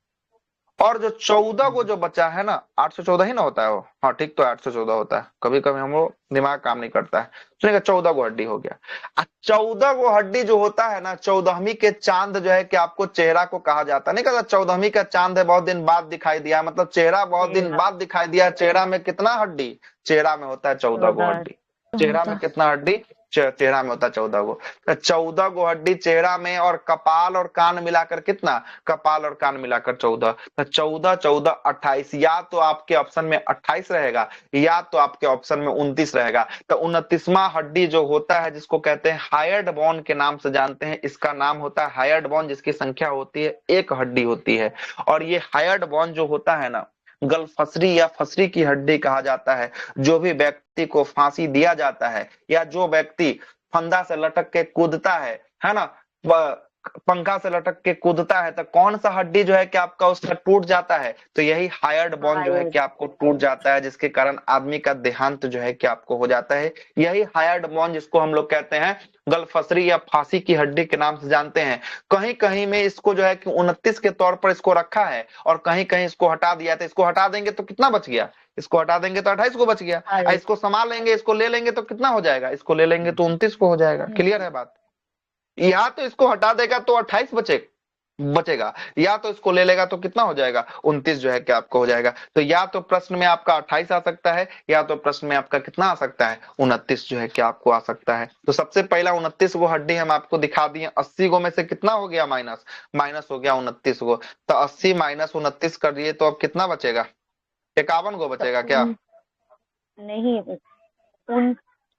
और जो 14 को जो बचा है ना, 814 ही ना होता है वो? हाँ ठीक, तो 814 होता है। कभी कभी हम वो दिमाग काम नहीं करता है। सुनिएगा 14 गो हड्डी हो गया। 14 गो हड्डी जो होता है ना, 14वीं के चांद जो है कि आपको चेहरा को कहा जाता है। नहीं कहता 14वीं का चांद है, बहुत दिन बाद दिखाई दिया, मतलब चेहरा बहुत दिन बाद दिखाई दिया। चेहरा में कितना हड्डी? चेहरा में होता है 14 गो हड्डी। चेहरा में कितना हड्डी? चेहरा में होता है 14 गो। तो 14 गो हड्डी चेहरा में, और कपाल और कान मिलाकर कितना? कपाल और कान मिलाकर 14। तो 14 14 28, या तो आपके ऑप्शन में 28 रहेगा या तो आपके ऑप्शन में 29 रहेगा। तो 29वां हड्डी जो होता है, जिसको कहते हैं हायर्ड बोन के नाम से जानते हैं, इसका नाम होता है हायर्ड बोन, जिसकी संख्या होती है 1 हड्डी होती है। और ये हायर्ड बोन जो होता है ना, गलफसरी या फसरी की हड्डी कहा जाता है। जो भी व्यक्ति को फांसी दिया जाता है, या जो व्यक्ति फंदा से लटक के कूदता है ना, पंखा से लटक के कूदता है, तो कौन सा हड्डी जो है कि आपका उसका टूट जाता है? तो यही हायर्ड बोन जो है कि आपको टूट जाता है, जिसके कारण आदमी का देहांत जो है कि आपको हो जाता है। यही हायर्ड बोन जिसको हम लोग कहते हैं गलफसरी या फांसी की हड्डी के नाम से जानते हैं। कहीं कहीं में इसको जो है कि 29 के तौर पर इसको रखा है, और कहीं कहीं इसको हटा दिया। तो इसको हटा देंगे तो कितना बच गया? इसको हटा देंगे तो 28 को बच गया। इसको संभाल लेंगे, इसको ले लेंगे तो कितना हो जाएगा? इसको ले लेंगे तो 29 को हो जाएगा। क्लियर है बात? या तो इसको हटा देगा तो 28 बचेगा, या तो इसको ले लेगा तो कितना हो जाएगा? 29 जो है कि आपको हो जाएगा। तो या तो प्रश्न में आपका 28 आ सकता है, या तो प्रश्न में आपका कितना आ सकता है? 29 जो है कि आपको आ सकता है। तो सबसे पहला 29 गो हड्डी हम आपको दिखा दिए। 80 गो में से कितना हो गया? माइनस हो गया 29 गो। तो 80 माइनस 29 कर दिए तो अब कितना बचेगा? 51 गो बचेगा क्या? नहीं,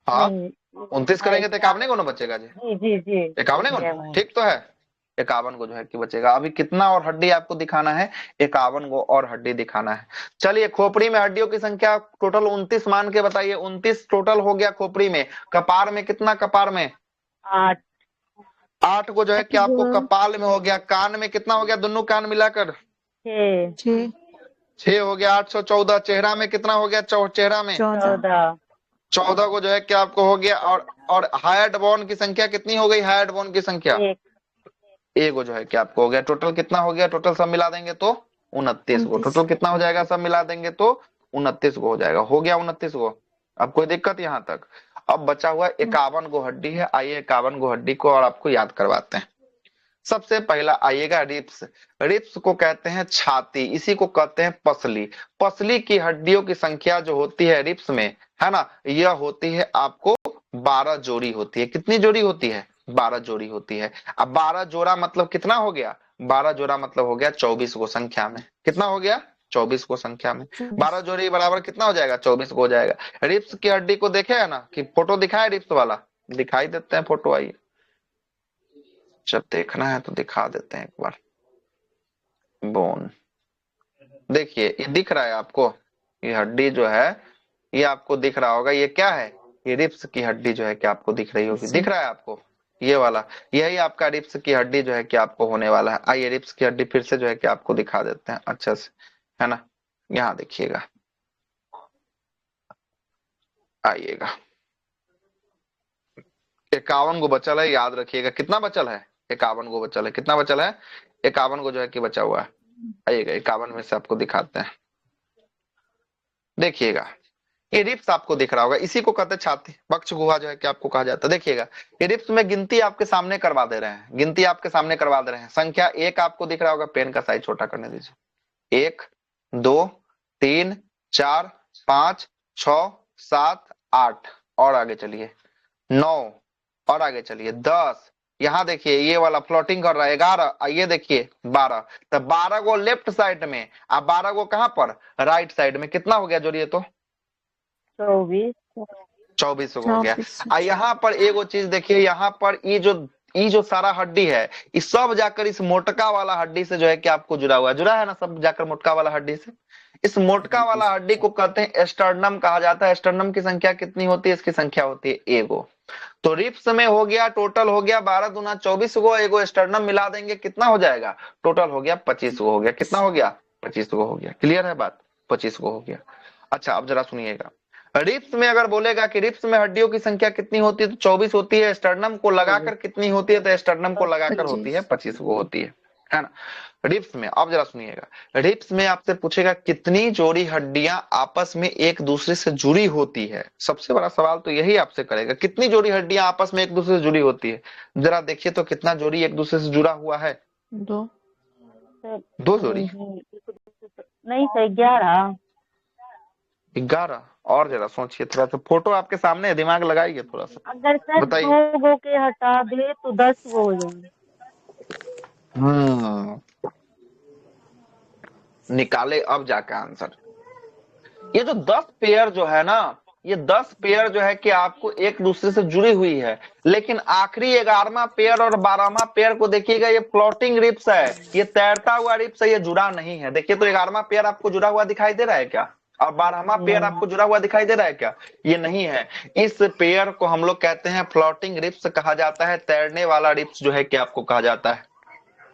हाँ 29 करेंगे तो 51 गो ना बचेगा जी। जी 51 गो, ठीक तो है। 51 गो जो है कि बचेगा। अभी कितना और हड्डी आपको दिखाना है? 51 गो और हड्डी दिखाना है। चलिए, खोपड़ी में हड्डियों की संख्या टोटल 29 मान के बताइए। 29 टोटल हो गया खोपड़ी में। कपार में कितना? कपार में 8 को जो है कि आपको कपाल में हो गया। कान में कितना हो गया? दोनों कान मिलाकर 6 हो गया। 814। चेहरा में कितना हो गया? चेहरा में 14 को जो है कि आपको हो गया। और हायर्ड बोन की संख्या कितनी हो गई? हायर्ड बोन की संख्या 1 को जो है कि आपको हो गया। टोटल कितना हो गया? टोटल सब मिला देंगे तो 29 को। टोटल कितना हो जाएगा? सब मिला देंगे तो 29 को हो जाएगा। हो गया 29 को। अब कोई दिक्कत यहाँ तक? अब बचा हुआ 51 गो हड्डी है। आइए 51 गो हड्डी को और आपको याद करवाते हैं। सबसे पहला आइएगा रिप्स। रिप्स को कहते हैं छाती, इसी को कहते हैं पसली। पसली की हड्डियों की संख्या जो होती है रिप्स में, है ना, यह होती है आपको 12 जोड़ी होती है। कितनी जोड़ी होती है? 12 जोड़ी होती है। अब 12 जोड़ा मतलब कितना हो गया? 12 जोड़ा मतलब हो गया 24 को संख्या में। कितना हो गया? 24 को संख्या में। 12 जोड़ी बराबर कितना हो जाएगा? 24 को हो जाएगा। रिप्स की हड्डी को देखे है ना, कि फोटो दिखाए रिप्स वाला? दिखाई देते हैं फोटो। आइए, जब देखना है तो दिखा देते हैं एक बार। बोन देखिए, ये दिख रहा है आपको? ये हड्डी जो है ये आपको दिख रहा होगा। ये क्या है? ये रिप्स की हड्डी जो है कि आपको दिख रही होगी। दिख रहा है आपको? ये वाला, यही आपका रिप्स की हड्डी जो है कि आपको होने वाला है। आइए रिप्स की हड्डी फिर से जो है कि आपको दिखा देते हैं अच्छे से, है ना। यहाँ देखिएगा, आइएगा 51 गो बचल है, याद रखिएगा। कितना बचल है? 51 गो बचल है। कितना बचल है? 51 गो जो है कि बचा हुआ है। आइएगा 51 में से आपको दिखाते हैं, देखिएगा। ये रिप्स आपको दिख रहा होगा, इसी को कहते हैं छाती पक्ष गुहा जो है कि आपको कहा जाता है। देखिएगा ये रिप्स में गिनती आपके सामने करवा दे रहे हैं, गिनती आपके सामने करवा दे रहे हैं। संख्या 1 आपको दिख रहा होगा, पेन का साइज छोटा करने दीजिए। 1 2 3 4 5 6 7 8 और आगे चलिए 9 और आगे चलिए 10। यहाँ देखिए ये वाला फ्लोटिंग कर रहा है 11। ये देखिए 12। तो 12 गो लेफ्ट साइड में, अब 12 गो कहां पर? राइट साइड में। कितना हो गया जोड़िए तो? 24 हो गया। यहाँ पर एगो चीज देखिए, यहाँ पर ये जो सारा हड्डी है, ये सब जाकर इस मोटका वाला हड्डी से जो है कि आपको जुड़ा हुआ है। जुड़ा है ना सब जाकर मोटका वाला हड्डी से। इस मोटका वाला हड्डी को कहते हैं एस्टर्नम कहा जाता है। एस्टर्नम की संख्या कितनी होती है? इसकी संख्या होती है एगो। तो रिप्स में हो गया, टोटल हो गया 12 दूना 24 गो। एगो एस्टर्नम मिला देंगे, कितना हो जाएगा? टोटल हो गया 25 गो हो गया। कितना हो गया? 25 गो हो गया। क्लियर है बात? 25 गो हो गया। अच्छा अब जरा सुनिएगा, रिप्स में अगर बोलेगा कि रिप्स में हड्डियों की संख्या कितनी होती है तो 24 होती है। एस्टर्नम को लगाकर कितनी होती है? तो एस्टर्नम को लगाकर होती है 25 गो होती है ना रिप्स में। अब जरा सुनिएगा, रिप्स में आपसे पूछेगा कितनी जोड़ी हड्डियां आपस में एक दूसरे से जुड़ी होती है। सबसे बड़ा सवाल तो यही आपसे करेगा, कितनी जोड़ी हड्डियां आपस में एक दूसरे से जुड़ी होती है। जरा देखिए तो कितना जोड़ी एक दूसरे से जुड़ा हुआ है? 2 जोड़ी नहीं सर 11। 11। और जरा सोचिए थोड़ा सा, फोटो आपके सामने है, दिमाग लगाइए थोड़ा सा। अगर सर 2 गो के हटा दे तो 10 गो हो जाएंगे। निकाले अब जाके आंसर। ये जो 10 पेयर जो है ना, ये 10 पेयर जो है कि आपको एक दूसरे से जुड़ी हुई है, लेकिन आखिरी 11वां पेयर और 12वां पेयर को देखिएगा, ये फ्लोटिंग रिप्स है, ये तैरता हुआ रिप्स है, ये जुड़ा नहीं है। देखिए तो 11वां पेयर आपको जुड़ा हुआ दिखाई दे रहा है क्या? और 12वां पेयर आपको जुड़ा हुआ दिखाई दे रहा है क्या? ये नहीं है। इस पेयर को हम लोग कहते हैं फ्लोटिंग रिप्स कहा जाता है, तैरने वाला रिप्स जो है कि आपको कहा जाता है।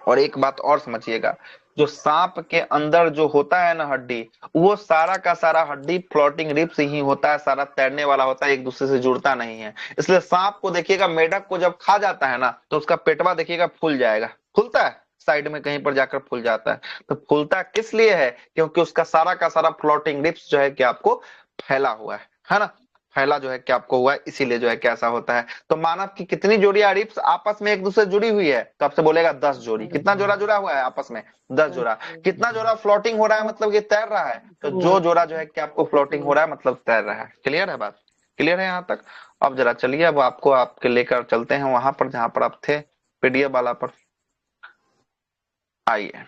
और एक बात और समझिएगा, जो सांप के अंदर जो होता है ना हड्डी, वो सारा का सारा हड्डी फ्लोटिंग रिप्स ही होता है, सारा तैरने वाला होता है, एक दूसरे से जुड़ता नहीं है। इसलिए सांप को देखिएगा, मेढक को जब खा जाता है ना तो उसका पेटवा देखिएगा फूल जाएगा, खुलता है साइड में कहीं पर जाकर फूल जाता है। तो फूलता किस लिए है? क्योंकि उसका सारा का सारा फ्लोटिंग रिप्स जो है कि आपको फैला हुआ है ना, फैला जो है कि आपको हुआ है, इसीलिए जो है कि ऐसा होता है। तो मानव की कितनी जोड़ियां रिप्स आपस में एक दूसरे जुड़ी हुई है? तो आपसे बोलेगा 10 जोड़ी। कितना जोड़ा जुड़ा हुआ है आपस में? 10 जोड़ा। कितना जोड़ा फ्लोटिंग हो रहा है, मतलब ये तैर रहा है। तो जो जोड़ा जो है कि आपको फ्लोटिंग हो रहा है मतलब तैर रहा है। क्लियर है बात? क्लियर है यहाँ तक? अब जरा चलिए, अब आपको आपके लेकर चलते हैं वहां पर जहां पर आप थे, पीडीएफ वाला पर। आइए,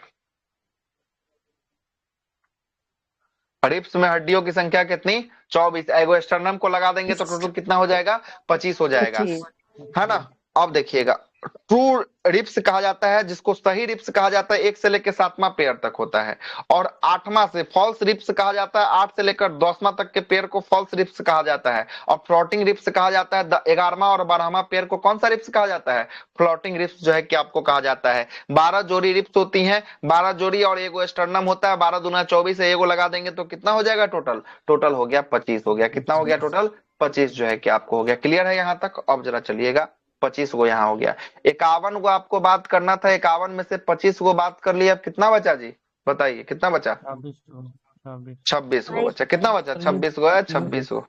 रिप्स में हड्डियों की संख्या कितनी? 24। एगो एस्टर्नम को लगा देंगे तो टोटल कितना हो जाएगा? 25 हो जाएगा, है ना। अब देखिएगा, ट्रू रिप्स कहा जाता है, जिसको सही रिप्स कहा जाता है 1 से लेकर 7वां पेयर तक होता है। और 8वां से फॉल्स रिप्स कहा जाता है, 8 से लेकर 10वां तक के पेयर को फॉल्स रिप्स कहा जाता है। और फ्लोटिंग रिप्स कहा जाता है 11वां और 12वां पेयर को कौन सा रिप्स कहा जाता है? फ्लोटिंग रिप्स जो है कि आपको कहा जाता है। 12 जोड़ी रिप्स होती हैं, 12 जोड़ी और एगो एस्टर्नम होता है। 12 दूना 24 है, एगो लगा देंगे तो कितना हो जाएगा टोटल? टोटल हो गया 25 हो गया। कितना हो गया टोटल? 25 जो है कि आपको हो गया। क्लियर है यहाँ तक? अब जरा चलिएगा, 25 गो यहाँ हो गया। 51 गो आपको बात करना था, 51 में से 25 गो बात कर लिया। अब कितना बचा जी? बताइए कितना बचा? 26 गो बचा। कितना बचा? 26 गो है, 26 गो।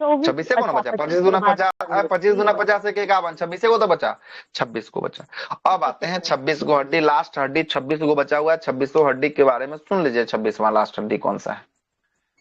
26 को ना बचा, 25 दूना 50, 25 दूना 50 एक 51, 26 को तो बचा, 26 को बचा। अब आते हैं 26 गो हड्डी, लास्ट हड्डी 26 गो बचा हुआ है। 26 हड्डी के बारे में सुन लीजिए, 26वां लास्ट हड्डी कौन सा है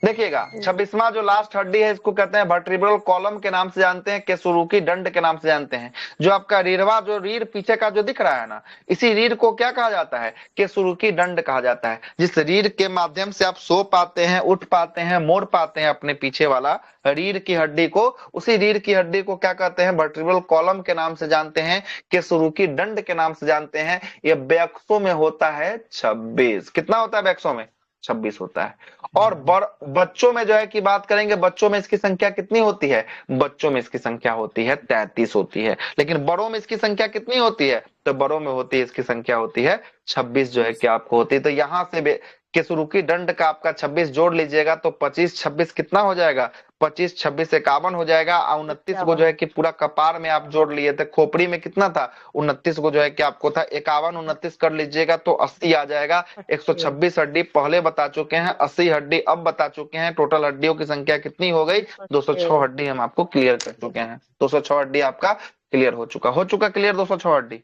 देखिएगा। 26वां जो लास्ट हड्डी है, इसको कहते हैं वर्टिब्रल कॉलम के नाम से जानते हैं, केसुरुकी दंड के नाम से जानते हैं। जो आपका रीढ़वा, जो रीढ़ पीछे का जो दिख रहा है ना, इसी रीढ़ को क्या कहा जाता है? केसुरुकी दंड कहा जाता है। जिस रीढ़ के माध्यम से आप सो पाते हैं, उठ पाते हैं, मोड़ पाते हैं अपने पीछे वाला रीढ़ की हड्डी को, उसी रीढ़ की हड्डी को क्या कहते हैं? वर्टिब्रल कॉलम के नाम से जानते हैं, केसुरुकी दंड के नाम से जानते हैं। ये बैक्सो में होता है 26। कितना होता है बैक्सो में? 26 होता है। और बच्चों में जो है कि बात करेंगे, बच्चों में इसकी संख्या कितनी होती है? बच्चों में इसकी संख्या होती है 33 होती है। लेकिन बड़ों में इसकी संख्या कितनी होती है? तो बड़ों में होती है, इसकी संख्या होती है 26 जो है कि आपको होती है। तो यहां से केसुरुकी दंड का आपका 26 जोड़ लीजिएगा तो 25 26 कितना हो जाएगा? 25 26 51 हो जाएगा। और 29 को जो है कि पूरा कपार में आप जोड़ लिए थे, खोपड़ी में कितना था? 29 को जो है कि आपको था 51, 29 कर लीजिएगा तो 80 आ जाएगा। 126 हड्डी पहले बता चुके हैं, 80 हड्डी अब बता चुके हैं। टोटल हड्डियों की संख्या कितनी हो गई? 206 हड्डी हम आपको क्लियर कर चुके हैं। 206 हड्डी आपका क्लियर हो चुका क्लियर 206 हड्डी।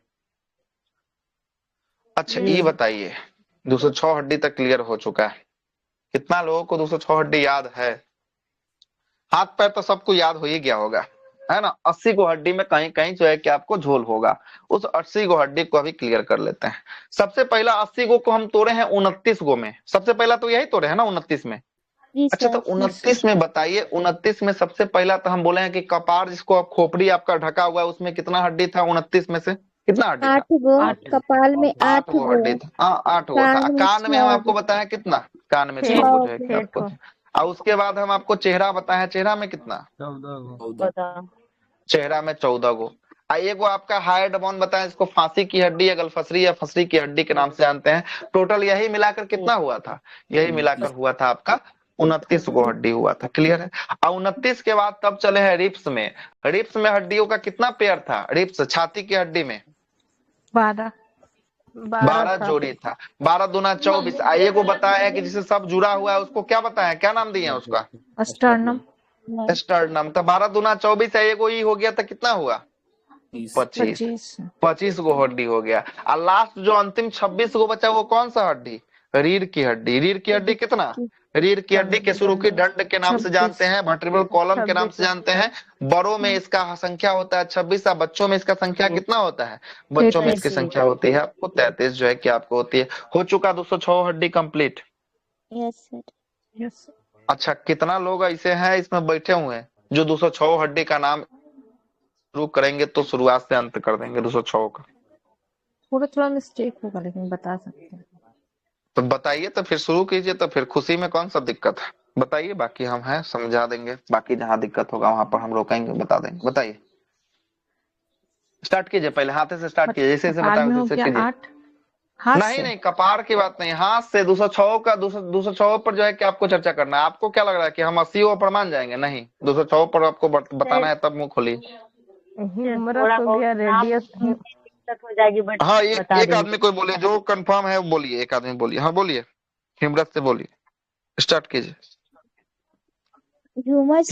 अच्छा ये बताइए, 206 हड्डी तक क्लियर हो चुका है, कितना लोगों को 206 हड्डी याद है? हाथ पैर तो सबको याद हो ही गया होगा, है ना। 80 को हड्डी में कहीं कहीं जो है कि आपको झोल होगा, उस 80 को हड्डी को अभी क्लियर कर लेते हैं। सबसे पहला 80 को हम तोड़े हैं 29 गो में, सबसे पहला तो यही तोड़े हैं ना 29 में। अच्छा तो 29 में बताइए, 29 में सबसे पहला तो हम बोले हैं कि कपार जिसको आप खोपड़ी आपका ढका हुआ है उसमें कितना हड्डी था? 29 में से कितना हड्डी था? 8 गो। कपाल में 8 गो हड्डी था। हाँ 8 गो था। कान में हम आपको बताया कितना? कान में 6 गो जो है कि आपको। और उसके बाद हम आपको चेहरा बताया, चेहरा में कितना? 14 चेहरा में 14 गो। एगो आपका हाइड बोन बताया, इसको फांसी की हड्डी या गलफसरी या फसरी की हड्डी के नाम से जानते हैं। टोटल यही मिलाकर कितना हुआ था? यही मिलाकर हुआ था आपका 29 गो हड्डी हुआ था। क्लियर है। और 29 के बाद तब चले हैं रिप्स में। रिप्स में हड्डियों का कितना पेयर था? रिप्स छाती की हड्डी में 12 जोड़ी था। 12 दूना 24। आइए को बताया है कि जिसे सब जुड़ा हुआ है उसको क्या बताया, क्या नाम दिए हैं उसका? स्टर्नम। स्टर्नम। तो 12 दूना 24 है, एगो ही हो गया तो कितना हुआ? 25 गो हड्डी हो गया। और लास्ट जो अंतिम 26 गो बचा वो कौन सा हड्डी? रीढ़ की हड्डी। रीढ़ की हड्डी कितना? रीढ़ की हड्डी केसुरुकी दंड के नाम से जानते हैं, वर्टिब्रल कॉलम के नाम से जानते हैं। बड़ों में इसका संख्या होता है 26, और बच्चों में इसका संख्या कितना होता है? बच्चों में इसकी संख्या होती है आपको 33 जो है कि आपको होती है। हो चुका 206 हड्डी कंप्लीट। Yes sir. यस। अच्छा कितना लोग ऐसे हैं इसमें बैठे हुए हैं जो 206 हड्डी का नाम शुरू करेंगे तो शुरुआत से अंत कर देंगे 206 का? थोड़ा मिस्टेक होगा लेकिन बता सकते हैं। तो बताइए, तो फिर शुरू कीजिए, तो फिर खुशी में कौन सा दिक्कत है बताइए, बाकी हम हैं समझा देंगे, बाकी जहां दिक्कत होगा वहां पर हम रोकेंगे, बता देंगे। बताइए, स्टार्ट कीजिए, पहले हाथ से स्टार्ट कीजिए, जैसे जैसे बताया वैसे कीजिए। नहीं कपार की बात नहीं, हाथ से 206 का 206 पर जो है कि आपको चर्चा करना है। आपको क्या लग रहा है कि हम 80 पर मान जाएंगे? नहीं, 206 पर आपको बताना है, तब मुंह खोलिए। दिक्कत हो जाएगी बट हाँ एक आदमी कोई बोले जो कंफर्म है वो बोलिए, एक आदमी बोलिए। हाँ बोलिए, हिम्मत से बोलिए, स्टार्ट कीजिए,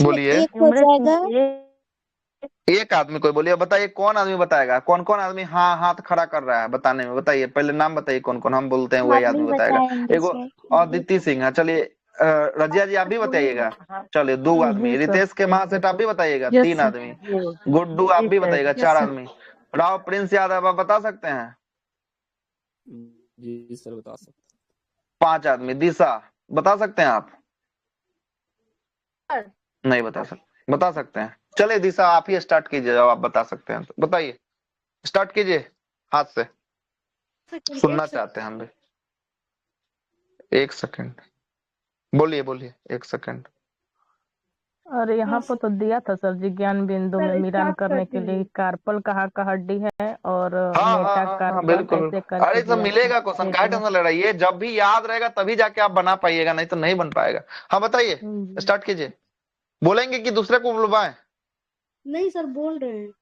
बोलिए। एक हो जाएगा। एक आदमी कोई बोलिए, बताइए कौन आदमी बताएगा? कौन कौन आदमी हाँ हाथ खड़ा कर रहा है बताने में? बताइए, पहले नाम बताइए कौन कौन, हम बोलते हैं वही आदमी बताएगा। एगो अदिति सिंह है, चलिए रजिया जी आप भी बताइएगा। चलिए 2 आदमी। रितेश के महासेठ आप भी बताइएगा। 3 आदमी। गुड्डू आप भी बताइएगा। 4 आदमी। राव प्रिंस यादव आप बता सकते हैं? जी सर बता सकते हैं। 5 आदमी। दिशा बता सकते हैं आप? नहीं बता सकते। बता सकते हैं, चलिए दिशा आप ही स्टार्ट कीजिए, जब आप बता सकते हैं तो बताइए, स्टार्ट कीजिए हाथ से, सुनना चाहते हैं हम भी। 1 सेकंड बोलिए, बोलिए 1 सेकंड। और यहाँ पर तो दिया था सर जी, ज्ञान बिंदु में मिलान करने के लिए कार्पल कहाँ का हड्डी है और बिल्कुल। अरे सब मिलेगा, क्वेश्चन का टेंशन ले रही है, जब भी याद रहेगा तभी जाके आप बना पाइएगा, नहीं तो नहीं बन पाएगा। हाँ बताइए, स्टार्ट कीजिए। बोलेंगे कि दूसरे को बुलवाएं? नहीं सर बोल रहे हैं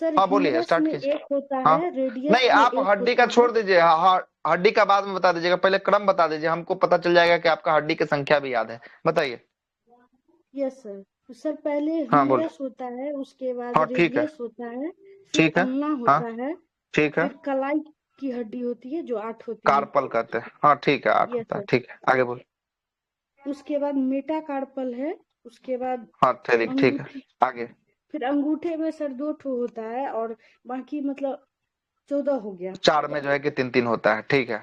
सर। हाँ बोलिए, स्टार्ट कीजिए। एक होता हाँ? है रेडियस। नहीं आप हड्डी का छोड़ दीजिए, हाँ हड्डी का बाद में बता दीजिएगा, पहले क्रम बता दीजिए, हमको पता चल जाएगा कि आपका हड्डी की संख्या भी याद है। बताइए। Yes sir. सर पहले ह्यूमरस होता है, उसके बाद रेडियस होता है, ठीक है, होता है, ठीक है, फिर कलाई की हड्डी होती है जो 8 होती है, कार्पल कहते हैं। हाँ ठीक है, 8 होता है। ठीक है, आगे बोल। उसके बाद मेटा कार्पल है, उसके बाद हाँ ठीक है, आगे। फिर अंगूठे में सर 2 ठो होता है और बाकी मतलब 14 हो गया। 4 में जो है कि 3-3 होता है। ठीक है,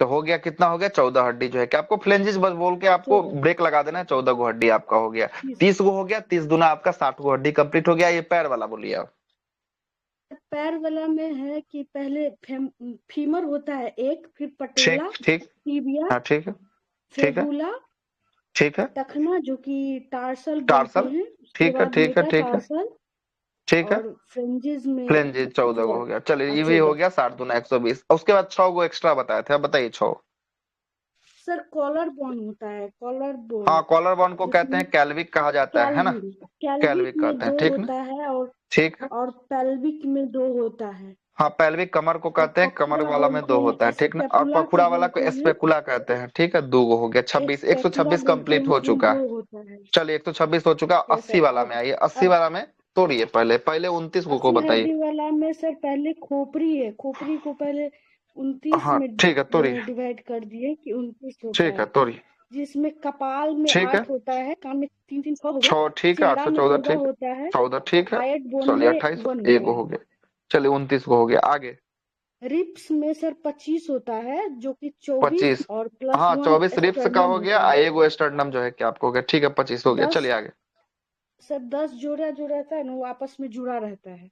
तो हो गया, कितना हो गया? 14 हड्डी जो है कि आपको फ्लेंजिस बस बोल के आपको ब्रेक लगा देना है। 14 गो हड्डी आपका हो गया। 30 गो हो गया, 30 दूना आपका 60 गो हड्डी कंप्लीट हो गया। ये पैर वाला बोलिए आप। पैर वाला में है कि पहले फीमर होता है एक, फिर पटेला, ठीक ठीक टिबिया, हाँ ठीक है ठीक है फेबुला, ठीक है टखना जो कि टार्सल बोलते टार्सल हैं, उसके ठीक है बाद ठीक है ठीक है मेटाटार्सल, ठीक है और फ्रिंजेस में फ्लेंजी 14 को 12 हो गया। चलिए और ये भी हो 14। गया 7 दूना 120। उसके बाद 6 को एक्स्ट्रा बताए थे, अब बताइए 6। सर कॉलर बोन होता है, कॉलर बोन, हाँ कॉलर बॉन को कहते जिसमें हैं कैल्विक कहा जाता है ना, कैल्विक कैल्विक में कहते हैं 2 ठीक ना, होता है, ठीक है। और पेल्विक में 2 होता है, हाँ पेल्विक कमर को और कहते हैं, कमर पखुड़ा वाला में 2 बोलते हैं, होता है ठीक ना, और स्पेपुला को पखुड़ा वाला बोलते को हैं, स्पेकुला कहते हैं ठीक है। 2 हो गया 26, स्पेकुला 126 बोलते हैं, कंप्लीट हो उसमें चुका 2 है। होता है। चलिए 126 हो चुका। Yes 80 sir. वाला में आइए, 80 अब वाला में तोड़िए, पहले पहले 29 को 80 बताइए। हड्डी वाला में सर पहले खोपड़ी है, खोपड़ी को पहले 29 हाँ में ठीक है तोड़िए, डिवाइड कर दिए कि 29 होता ठीक है है, तोड़िए, जिसमें कपाल में ठीक है 8 होता है, कान में 3 3 6 हो गया, 6 ठीक है, चेहरा में 814 14 ठीक है, होता है, 14 ठीक है। हाइट बोन चलिए में 28 1 1 होता हो है। गया। चलिए 29 को हो गया, आगे रिप्स में सर 25 होता है, जो कि 24 25। और प्लस हाँ 1 24 रिप्स का स्टर्नम हो गया, होता है। एगो स्टर्नम जो है कि आपको हो गया ठीक है, 25 हो गया। 10 चलिए आगे सर 10 जोड़ा जो रहता है ना वो आपस में जुड़ा रहता है,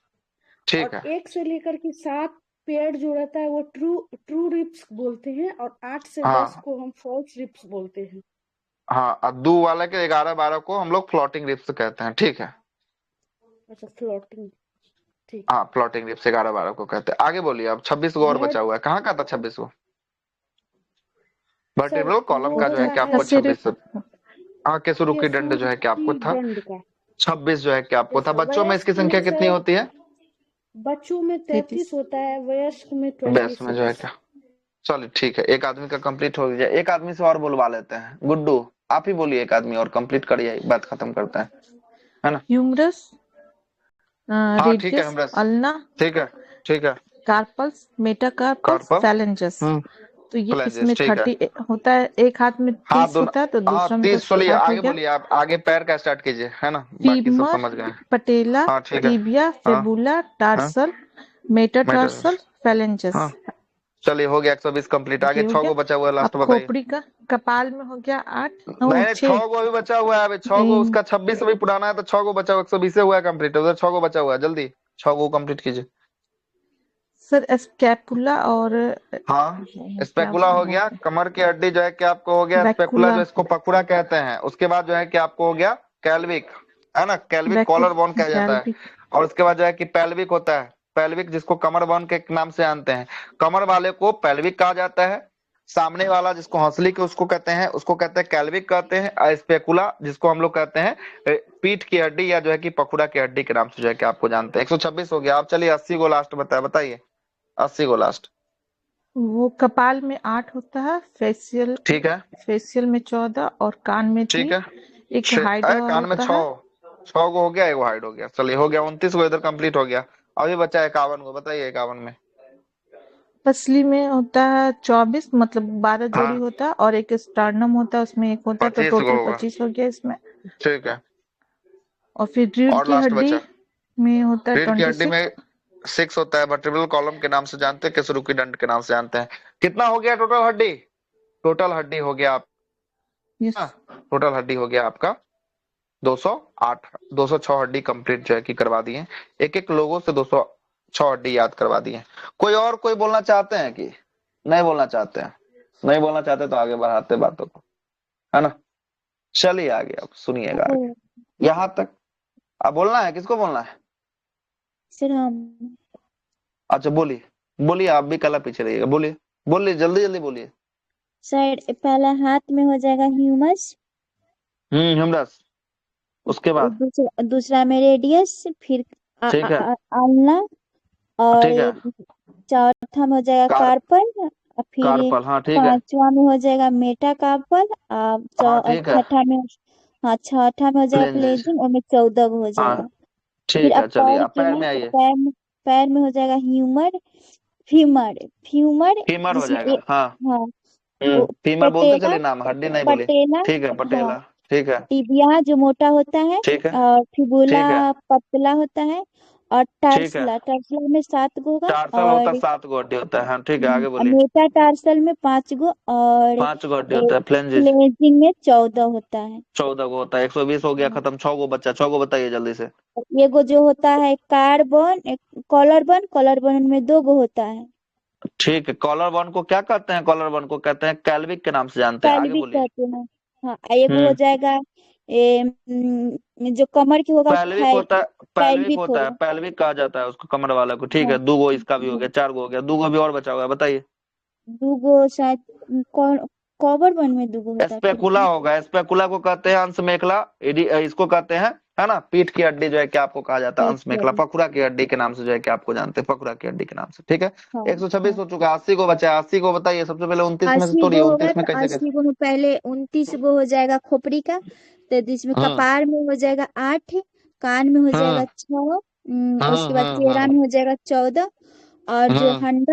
ठीक और है। 1 से लेकर के 7 पेयर जो रहता है वो ट्रू रिप्स बोलते हैं, और 8 से 10 हाँ को हम फॉल्स रिप्स बोलते हैं। हाँ और 2 वाला के 11 12 को हम लोग फ्लोटिंग रिप्स कहते हैं ठीक है। अच्छा फ्लोटिंग, ठीक। हाँ फ्लोटिंग रिप्स 11 12 को कहते हैं। आगे बोलिए, अब 26 को और ब्लड बचा हुआ है, कहाँ का था 26 को? सर वर्टिब्रल कॉलम वो का जो है होता कि है आपको कसेरे 26। हाँ केसुरुकी दंड जो है कि आपको केसुरुकी था दंड का। 26 जो है कि आपको यस था। सर। बच्चों में इसकी वयस्क संख्या में कितनी सर होती है? बच्चों में 33 होता है, वयस्क में 22 में जो है 26। क्या? चलिए ठीक है, एक आदमी का कंप्लीट हो गया। एक आदमी से और बुलवा लेते हैं। गुड्डू आप ही बोलिए, एक आदमी और कंप्लीट करिए, बात खत्म करते हैं, है ना? ह्यूमरस, हाँ ठीक है रेडियस, हमरस, अल्ना, ठीक है ठीक है। Carpals, metacarpals, carpal phalanges. तो ये फ्लैंजेस इसमें ठीक है। 30 होता है, एक हाथ में हाँ 30 दोनों, होता है तो हाँ दूसरा में 30। चलिए 60 हो आगे गया। बोलिए, आप आगे पैर का स्टार्ट कीजिए, है ना? बाकी सब फीमर, समझ गए हैं। पटेला, हाँ ठीक है। टिबिया, हाँ फेबुला, हाँ टार्सल, मेटाटार्सल, मेटर फैलेंजस। हाँ चलिए हो गया 120 कंप्लीट। आगे ये हो 6 गया। को बचा हुआ है, लास्ट अब बताइए। खोपड़ी का, कपाल में हो गया 8, नहीं नहीं 6, 6 को अभी बचा हुआ है, अभी 6 को उसका 26 अभी पुराना है तो 6 को बचा हुआ, 120 हुआ है कंप्लीट, उधर 6 को बचा हुआ है, जल्दी 6 को कंप्लीट कीजिए। सर स्कैपुला और हाँ क्या स्पेकुला हो गया, बोलते हैं, कमर की हड्डी जो है कि आपको हो गया स्पेकुला, बैकुला, जो इसको पखुड़ा कहते हैं। उसके बाद जो है कि आपको हो गया कैल्विक, है ना? कैल्विक कॉलर बोन कहा जाता है। कैल्विक, और उसके बाद जो है कि पेल्विक होता है, पेल्विक जिसको कमर बोन के नाम से जानते हैं। कमर वाले को पेल्विक कहा जाता है, सामने वाला जिसको हौसली के उसको कहते हैं, उसको कहते हैं कैल्विक कहते हैं। और स्पेकुला जिसको हम लोग कहते हैं पीठ की हड्डी या जो है कि पखुड़ा की हड्डी के नाम से जो है कि आपको जानते हैं। 126 हो गया। आप चलिए 80 को लास्ट बताइए, 80 को लास्ट। वो कपाल में 8 होता है, फेशियल ठीक है में 14 और कान में 3, ठीक है। एक हाइड कान में होता 6 है। 6 को हो गया, एक हाइड हो गया। चलिए हो गया 29 को इधर कंप्लीट हो गया। अभी बचा है 51 को, बताइए 51 में। पसली में होता है 24, मतलब 12 जोड़ी हाँ होता है, और एक स्टार्नम होता है, उसमें 1 होता है, तो 25 को टोटल होगा 25 हो गया इसमें। ठीक है। और फिर रीढ़ और की लास्ट हड्डी बचा, में होता है रीढ़ की हड्डी 26। में 6 होता है, वर्टिब्रल कॉलम के नाम से जानते हैं, केसरुकी दंड के नाम से जानते हैं। कितना हो गया टोटल हड्डी? टोटल हड्डी हो गया आप, यस टोटल हड्डी हो गया आपका 208, 206 हड्डी कंप्लीट जो है कि करवा दिए। एक एक लोगों से 206 हड्डी याद करवा दिए। कोई बोलना चाहते हैं कि नहीं बोलना चाहते हैं? नहीं बोलना चाहते तो आगे बढ़ाते बातों को, है ना? चलिए आगे अब सुनिएगा आगे यहाँ तक। अब बोलना है, किसको बोलना है? सर हम अच्छा बोलिए बोलिए, आप भी कला पीछे रहिएगा, बोलिए बोलिए जल्दी जल्दी बोलिए। सर पहला हाथ में हो जाएगा ह्यूमस, हमरस। उसके बाद दूसरा में रेडियस, फिर ठीक है आल्ना, और ठीक है चौथा में हो जाएगा कार्पल, और फिर कार्पल, हाँ ठीक है पांचवा में हो जाएगा मेटाकार्पल, हाँ ठीक है छठा में, हाँ छठा में हो जाएगा फ्लेंजेस, फ्लेजिंग, और में 14 हो हाँ जाएगा। फिर ठीक अब है। चलिए पैर आप के पैर हैं, में तो आइए। पैर में हो जाएगा फीमर फीमर हो जिसमें जाएगा, हाँ हाँ वो फीमर बोलते पटेला, चलिए, नाम हड्डी नहीं बोली। ठीक है हाँ पटेला, ठीक है टिबिया जो मोटा होता है, ठीक है और फिबुला ठीक है पतला होता है, और ठीक है, टार्सला में 7 गो होगा। टार्सल होता और 7 गो हड्डी होता है। हाँ ठीक है, आगे बोलिए। मेटा टार्सल में 5 गो और 5 गो हड्डी होता है। फ्लेंजिस फ्लेजिंग में 14 होता है। 14 गो होता है। 120 हो गया, खत्म। 6 गो बच्चा, 6 गो बताइए जल्दी से। एगो जो होता है कार्बन, कॉलर बन में 2 गो होता है। ठीक है, कॉलर वन को क्या कहते हैं? कॉलर वन को कहते हैं कैल्विक के नाम से जानते हैं। आगे पैल्विक बोलिए। कहते हैं। हाँ, एगो हो हम्म जाएगा जो कमर की होगा पैल्विक होता है, पैल्विक पैल्विक होता है, होगा। पैल्विक कहा जाता है उसको, कमर वाला को। ठीक हाँ है, 2 गो इसका भी हो हाँ, गया, 4 गो हो गया, 2 गो भी और बचा हुआ है, बताइए। 2 गो शायद कवर बन में 2 गो होता है स्पेकुला होगा, स्पेकुला को कहते हैं अंश मेखला। इसको कहते हैं, है ना, पीठ की हड्डी जो है कि आपको कहा जाता है अंश मेखला। फकुरा की हड्डी के नाम से जो है कि आपको जानते हैं, फकुरा की हड्डी के नाम से। ठीक है, हाँ 126 हाँ। हो चुका है, 80 को बचा है। 80 को बताइए सबसे पहले। 29 में से 80 तोड़िए, गो होगा 29 में तो कैसे 80 कैसे। गो में पहले 29 गो हो जाएगा खोपड़ी का। तो इसमें हम्म कपार में हो जाएगा 8, कान में हो हम्म जाएगा 6, उसके बाद हम्म चेहरा हम्म में हो जाएगा 14, और जो हम्म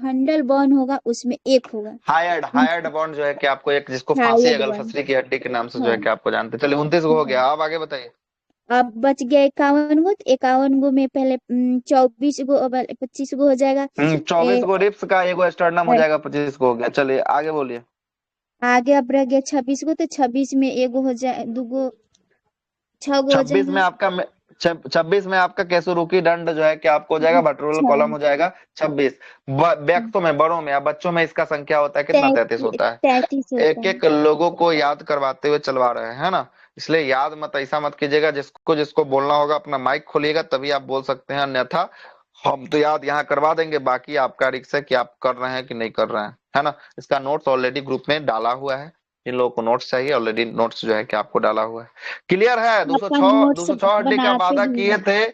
हंडल बॉन होगा उसमें 1 होगा। हायर्ड बॉन्ड जो है कि आपको एक, जिसको फांसी है हाइड वन। गलफसरी की हड्डी के नाम से जो है हाँ कि आपको जानते हैं। चलिए 29 को हो हाँ। गया, अब आगे बताइए। अब बच गया 51 गो। तो 51 गो में पहले 24 गो, अब 25 गो हो जाएगा। 24 ए, को रिप्स का, एगो स्टर्नम हो ए, जाएगा, 25 को हो गया। चलिए आगे बोलिए। आगे अब रह गया 26 गो। तो 26 में एगो हो जाए, 2 गो, 6 गो हो 26 में जाएगा। आपका 26 में आपका कैसुरुकी दंड जो है कि आपको हो जाएगा, वर्टिब्रल कॉलम हो जाएगा 26। व्यक्तों में, बड़ों में या बच्चों में इसका संख्या होता है कितना? 33 होता है। 33 होता एक है। एक लोगों को याद करवाते हुए चलवा रहे हैं, है ना, इसलिए याद मत, ऐसा मत कीजिएगा। जिसको जिसको बोलना होगा अपना माइक खोलिएगा तभी आप बोल सकते हैं, अन्यथा हम तो याद यहाँ करवा देंगे, बाकी आपका रिक्स है कि आप कर रहे हैं कि नहीं कर रहे हैं, है ना। इसका नोट्स ऑलरेडी ग्रुप में डाला हुआ है, जिन लोगों को नोट्स चाहिए ऑलरेडी नोट्स जो है कि आपको डाला हुआ है। क्लियर है? आपका 206 नोट्स 206 हड्डी का बनाते वादा भी किए हैं। थे,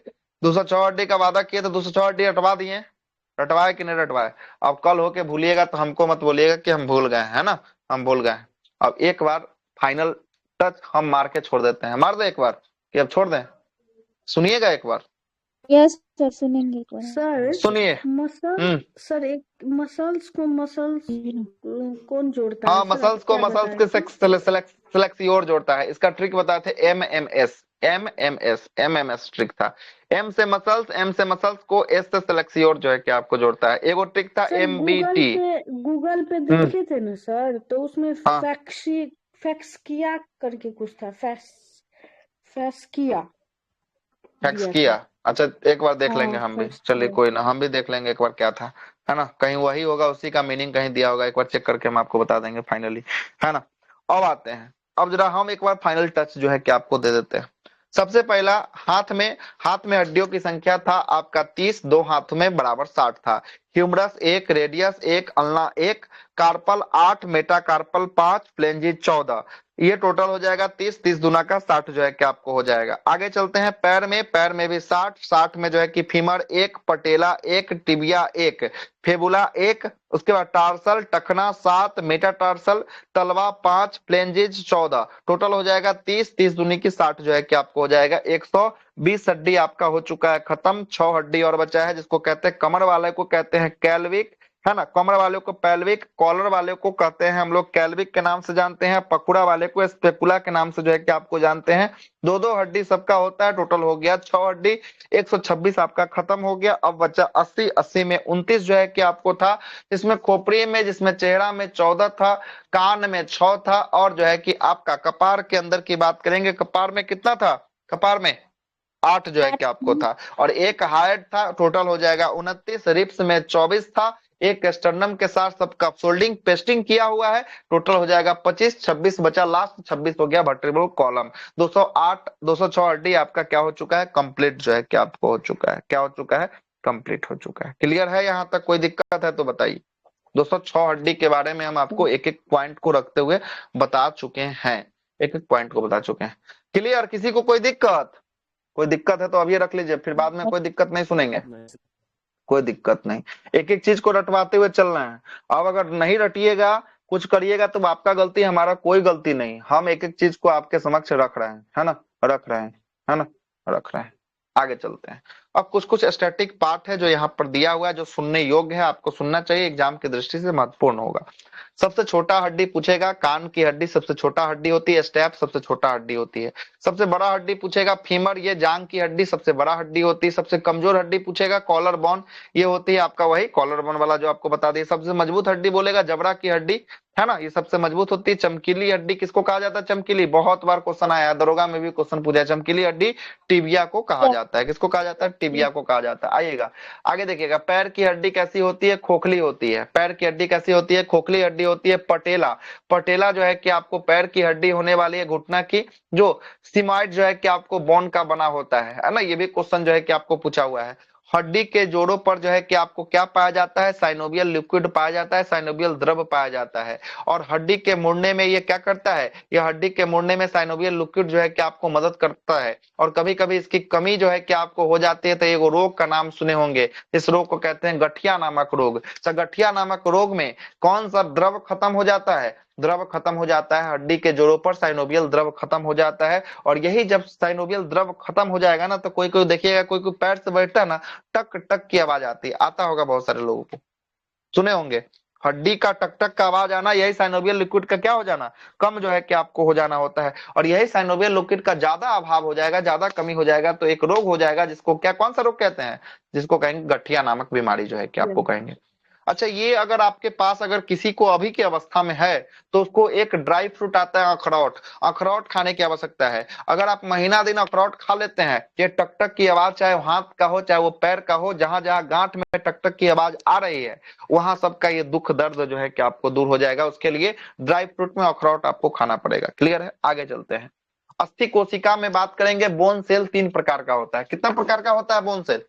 206 हड्डी का वादा किए थे, 206 हड्डी हटवा दिए? रटवाए कि नहीं रटवाए? अब कल होके भूलिएगा तो हमको मत बोलिएगा कि हम भूल गए, है ना, हम भूल गए। अब एक बार फाइनल टच हम मार के छोड़ देते हैं, मार दे एक बार कि अब छोड़ दें? सुनिएगा एक बार, यस सर, सुनेंगे एक बार। सर सुनिए। मसल सर एक मसल्स कौन जोड़ता है हाँ, सर? आप मसल्स को क्या मसल्स बताए के थे? सेलेक्सियोर जोड़ता है। इसका ट्रिक बताए थे, एमएमएस ट्रिक था। एम से मसल्स को, एस से सेलेक्सियोर जो है कि आपको जोड़ता है। एगो ट्रिक था सर एमबीटी। गूगल पे देखे थे ना सर, तो उसमें हाँ फैक्सकिया करके कुछ था। फैक्सकिया फैक्स दिया किया। था। अच्छा, एक बार देख लेंगे हाँ हम भी। चलिए फैक्सकिया। कोई ना, हम भी देख लेंगे एक बार क्या था, है ना, कहीं वही होगा, उसी का मीनिंग कहीं दिया होगा, एक बार चेक करके हम आपको बता देंगे फाइनली, है ना। अब आते हैं, अब जरा हम एक बार फाइनल टच जो है कि आपको दे देते हैं। सबसे पहला, हाथ में हड्डियों की संख्या था आपका 30, 2 हाथों में बराबर 60 था। Humerus 1, radius 1, ulna 1, carpal 8, metacarpal 5, phalanges 14। ये टोटल हो जाएगा 30, 30 दुना का 60 जो है कि आपको हो जाएगा। आगे चलते हैं, पैर में भी 60, 60 में जो है कि फीमर 1, पटेला 1, टिबिया 1, फेबुला 1, उसके बाद टार्सल, टखना 7, मेटाटार्सल, तलवा 5, फ्लेंजिस 14। टोटल हो जाएगा 30, 30 दूनी की 60 जो है कि आपको हो जाएगा। 120 हड्डी आपका हो चुका है खत्म। 6 हड्डी और बचा है, जिसको कहते हैं, कमर वाले को कहते हैं कैल्विक, है ना, कमर वाले को पैल्विक, कॉलर वाले को कहते हैं हम लोग कैल्विक के नाम से जानते हैं, पकुड़ा वाले को स्पेकुला के नाम से जो है कि आपको जानते हैं। 2-2 हड्डी सबका होता है। टोटल हो गया 6 हड्डी, 126 आपका खत्म हो गया। अब बचा 80, 80 में 29 जो है कि आपको था, जिसमें खोपड़ी में, जिसमें चेहरा में 14 था, कान में 6 था, और जो है कि आपका कपार के अंदर की बात करेंगे, कपार में कितना था? कपार में 8 जो है कि आपको था, और एक हार्ट था। टोटल हो जाएगा 29। रिप्स में 24 था, एक स्टर्नम के साथ सबका फोल्डिंग पेस्टिंग किया हुआ है। टोटल हो जाएगा 25, 26 बचा, लास्ट 26 हो गया वर्टिब्रल कॉलम। 208, 206 हड्डी आपका क्या हो चुका है? कंप्लीट जो है कि आपको हो चुका है। क्या हो चुका है? कंप्लीट हो चुका है। क्लियर है? यहाँ तक कोई दिक्कत है तो बताइए। 206 हड्डी के बारे में हम आपको एक एक पॉइंट को रखते हुए बता चुके हैं, एक एक पॉइंट को बता चुके हैं। क्लियर? किसी को कोई दिक्कत? कोई दिक्कत है तो अभी रख लीजिए, फिर बाद में कोई दिक्कत नहीं सुनेंगे। कोई दिक्कत नहीं, एक एक चीज को रटवाते हुए चलना है। अब अगर नहीं रटिएगा, कुछ करिएगा तो आपका गलती, हमारा कोई गलती नहीं। हम एक एक चीज को आपके समक्ष रख रहे हैं, है ना, रख रहे हैं, है ना, रख रहे हैं। आगे चलते हैं। अब कुछ कुछ स्टैटिक पार्ट है जो यहाँ पर दिया हुआ है, जो सुनने योग्य है, आपको सुनना चाहिए, एग्जाम की दृष्टि से महत्वपूर्ण होगा। सबसे छोटा हड्डी पूछेगा, कान की हड्डी सबसे छोटा हड्डी होती है, स्टेप सबसे छोटा हड्डी होती है। सबसे बड़ा हड्डी पूछेगा, फीमर, ये जांग की हड्डी सबसे बड़ा हड्डी होती है। सबसे कमजोर हड्डी पूछेगा, कॉलर बोन, ये होती है आपका वही कॉलर बोन वाला जो आपको बता दिया। सबसे मजबूत हड्डी बोलेगा, जबड़ा की हड्डी, है ना, ये सबसे मजबूत होती है। चमकीली हड्डी किसको कहा जाता है? चमकीली, बहुत बार क्वेश्चन आया है, दरोगा में भी क्वेश्चन पूछा है। चमकीली हड्डी टिबिया को कहा जाता है। किसको कहा जाता है? टिबिया को कहा जाता है। आइएगा आगे देखिएगा, पैर की हड्डी कैसी होती है? खोखली होती है। पैर की हड्डी कैसी होती है? खोखली हड्डी होती है। पटेला, पटेला जो है कि आपको पैर की हड्डी होने वाली है, घुटना की, जो सिमाइड जो है कि आपको बोन का बना होता है ना, ये भी क्वेश्चन जो है कि आपको पूछा हुआ है। हड्डी के जोड़ों पर जो है कि आपको क्या पाया जाता है? साइनोवियल लिक्विड पाया जाता है, साइनोवियल द्रव पाया जाता है। और हड्डी के मुड़ने में ये क्या करता है? ये हड्डी के मुड़ने में साइनोवियल लिक्विड जो है कि आपको मदद करता है। और कभी कभी इसकी कमी जो है कि आपको हो जाती है, तो एक रोग का नाम सुने होंगे, इस रोग को कहते हैं गठिया नामक रोग। तो गठिया नामक रोग में कौन सा द्रव खत्म हो जाता है? द्रव खत्म हो जाता है, हड्डी के जोड़ों पर साइनोवियल द्रव खत्म हो जाता है। और यही जब साइनोवियल द्रव खत्म हो जाएगा ना, तो कोई कोई देखिएगा, कोई कोई पैर से बैठता है ना, टक टक की आवाज आती है, आता होगा बहुत सारे लोगों को, सुने होंगे। हड्डी का टक टक का आवाज आना, यही साइनोवियल लिक्विड का क्या हो जाना? कम जो है कि आपको हो जाना होता है। और यही साइनोवियल लिक्विड का ज्यादा अभाव हो जाएगा, ज्यादा कमी हो जाएगा, तो एक रोग हो जाएगा, जिसको क्या, कौन सा रोग कहते हैं? जिसको कहेंगे गठिया नामक बीमारी जो है कि आपको कहेंगे। अच्छा, ये अगर आपके पास अगर किसी को अभी की अवस्था में है, तो उसको एक ड्राई फ्रूट आता है अखरोट, अखरोट खाने की आवश्यकता है। अगर आप महीना दिन अखरोट खा लेते हैं, ये टक टक की आवाज, चाहे हाथ का हो चाहे वो पैर का हो, जहां जहां गांठ में टक टक की आवाज आ रही है, वहां सबका ये दुख दर्द जो है कि आपको दूर हो जाएगा। उसके लिए ड्राई फ्रूट में अखरोट आपको खाना पड़ेगा। क्लियर है? आगे चलते हैं। अस्थि कोशिका में बात करेंगे। बोन सेल 3 प्रकार का होता है। कितना प्रकार का होता है बोन सेल?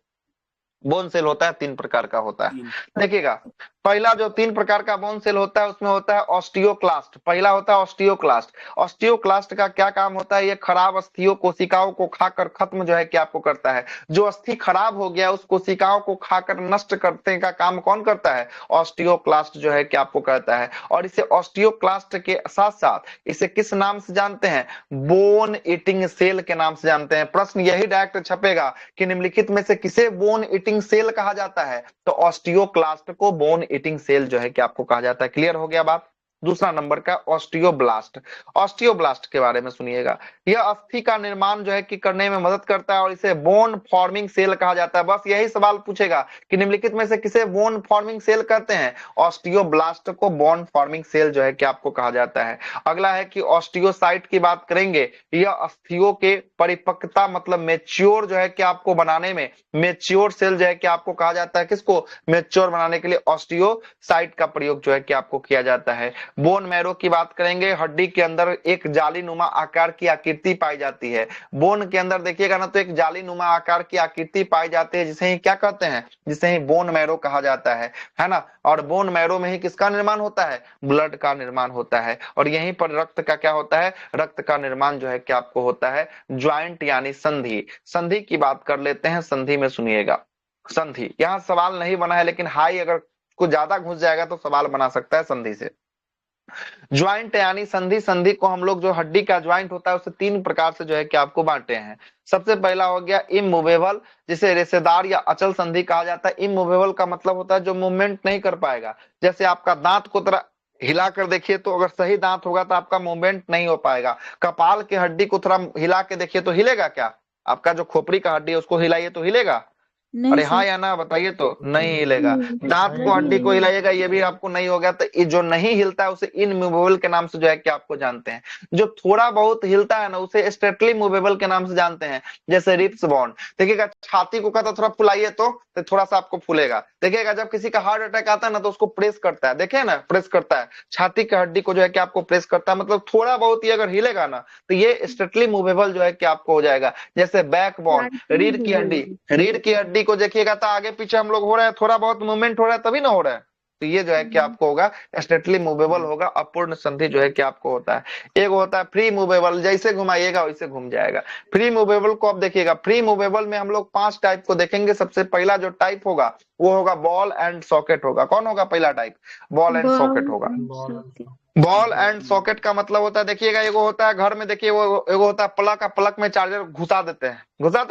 बोन सेल होता है 3 प्रकार का होता है। देखिएगा, पहला जो 3 प्रकार का बोन सेल होता है, उसमें होता है ऑस्टियोक्लास्ट। पहला होता है ऑस्टियोक्लास्ट। ऑस्टियोक्लास्ट का क्या काम होता है? ये खराब अस्थियों कोशिकाओं को खाकर खत्म जो है कि आपको करता है। जो अस्थि खराब हो गया, उस कोशिकाओं को खाकर नष्ट करने का काम कौन करता है? ऑस्टियोक्लास्ट जो है कि आपको करता है। और इसे ऑस्टियोक्लास्ट के साथ साथ इसे किस नाम से जानते हैं? बोन ईटिंग सेल के नाम से जानते हैं। प्रश्न यही डायरेक्ट छपेगा कि निम्नलिखित में से किसे बोन ईटिंग सेल कहा जाता है? तो ऑस्टियोक्लास्ट को बोन ईटिंग सेल जो है कि आपको कहा जाता है। क्लियर हो गया बात? दूसरा नंबर का ऑस्टियोब्लास्ट। ऑस्टियोब्लास्ट के बारे में सुनिएगा। यह अस्थि का निर्माण जो है कि करने में मदद करता है, और इसे बोन फॉर्मिंग सेल कहा जाता है। बस यही सवाल पूछेगा कि निम्नलिखित में से किसे बोन फॉर्मिंग सेल कहते हैं? ऑस्टियोब्लास्ट को बोन फॉर्मिंग सेल जो है कि आपको कहा जाता है। अगला है कि ऑस्टियोसाइट की बात करेंगे। यह अस्थियों के परिपक्वता मतलब मेच्योर जो है कि आपको बनाने में, मेच्योर सेल जो है कि आपको कहा जाता है। किसको? मेच्योर बनाने के लिए ऑस्टियोसाइट का प्रयोग जो है कि आपको किया जाता है। बोन मैरो की बात करेंगे। हड्डी के अंदर एक जाली नुमा आकार की आकृति पाई जाती है। बोन के अंदर देखिएगा ना, तो एक जाली नुमा आकार की आकृति पाई जाती है, जिसे ही क्या कहते हैं? जिसे ही बोन मैरो कहा जाता है ना। और बोन मैरो में ही किसका निर्माण होता है? ब्लड का निर्माण होता है। और यहीं पर रक्त का क्या होता है? रक्त का निर्माण जो है कि आपको होता है। ज्वाइंट यानी संधि। संधि की बात कर लेते हैं। संधि में सुनिएगा, संधि यहाँ सवाल नहीं बना है, लेकिन हाई अगर कुछ ज्यादा घुस जाएगा तो सवाल बना सकता है संधि से। ज्वाइंट यानी संधि। संधि को हम लोग जो हड्डी का ज्वाइंट होता है उसे 3 प्रकार से जो है कि आपको बांटे हैं। सबसे पहला हो गया इमूवेबल, जिसे रेशेदार या अचल संधि कहा जाता है। इमूवेबल का मतलब होता है जो मूवमेंट नहीं कर पाएगा। जैसे आपका दांत को तरह हिला कर देखिए, तो अगर सही दांत होगा तो आपका मूवमेंट नहीं हो पाएगा। कपाल की हड्डी को थोड़ा हिला के देखिए तो हिलेगा क्या? आपका जो खोपड़ी का हड्डी है उसको हिलाइए तो हिलेगा? अरे हाँ या ना बताइए, तो नहीं हिलेगा। दांत को, हड्डी को हिलाइएगा, ये भी आपको नहीं होगा। तो ये जो नहीं हिलता है उसे इनमूवेबल के नाम से जो है कि आपको जानते हैं। जो थोड़ा बहुत हिलता है ना, उसे स्ट्रेटली मूवेबल के नाम से जानते हैं। जैसे रिप्स बोन, देखिएगा छाती को कहता थोड़ा फुलाइए तो थोड़ा सा आपको फूलेगा। देखिएगा जब किसी का हार्ट अटैक आता है ना, तो उसको प्रेस करता है, देखे ना, प्रेस करता है छाती की हड्डी को जो है कि आपको प्रेस करता है। मतलब थोड़ा बहुत ही अगर हिलेगा ना, तो ये स्ट्रेटली मूवेबल जो है कि आपको हो जाएगा। जैसे बैक बोन, रीढ़ की हड्डी, रीढ़ की हड्डी को देखिएगा तो आगे पीछे हम लोग हो रहा है, थोड़ा बहुत मूवमेंट हो रहा है तभी ना हो रहा है, तो ये जो है कि आपको होगा स्ट्रेटली मूवेबल होगा। अपूर्ण संधि जो है कि आपको होता है। एक होता है फ्री मूवेबल, जैसे घुमाइएगा वैसे घूम जाएगा। फ्री मूवेबल को आप देखिएगा, फ्री मूवेबल में हम लोग 5 टाइप को देखेंगे। सबसे पहला जो टाइप होगा वो होगा बॉल एंड सॉकेट होगा। कौन होगा पहला टाइप? बॉल एंड सॉकेट होगा। बॉल एंड सॉकेट का मतलब होता है, देखिएगा एगो होता है घर में, देखिए वो एगो होता है प्लग, का प्लग में चार्जर घुसाते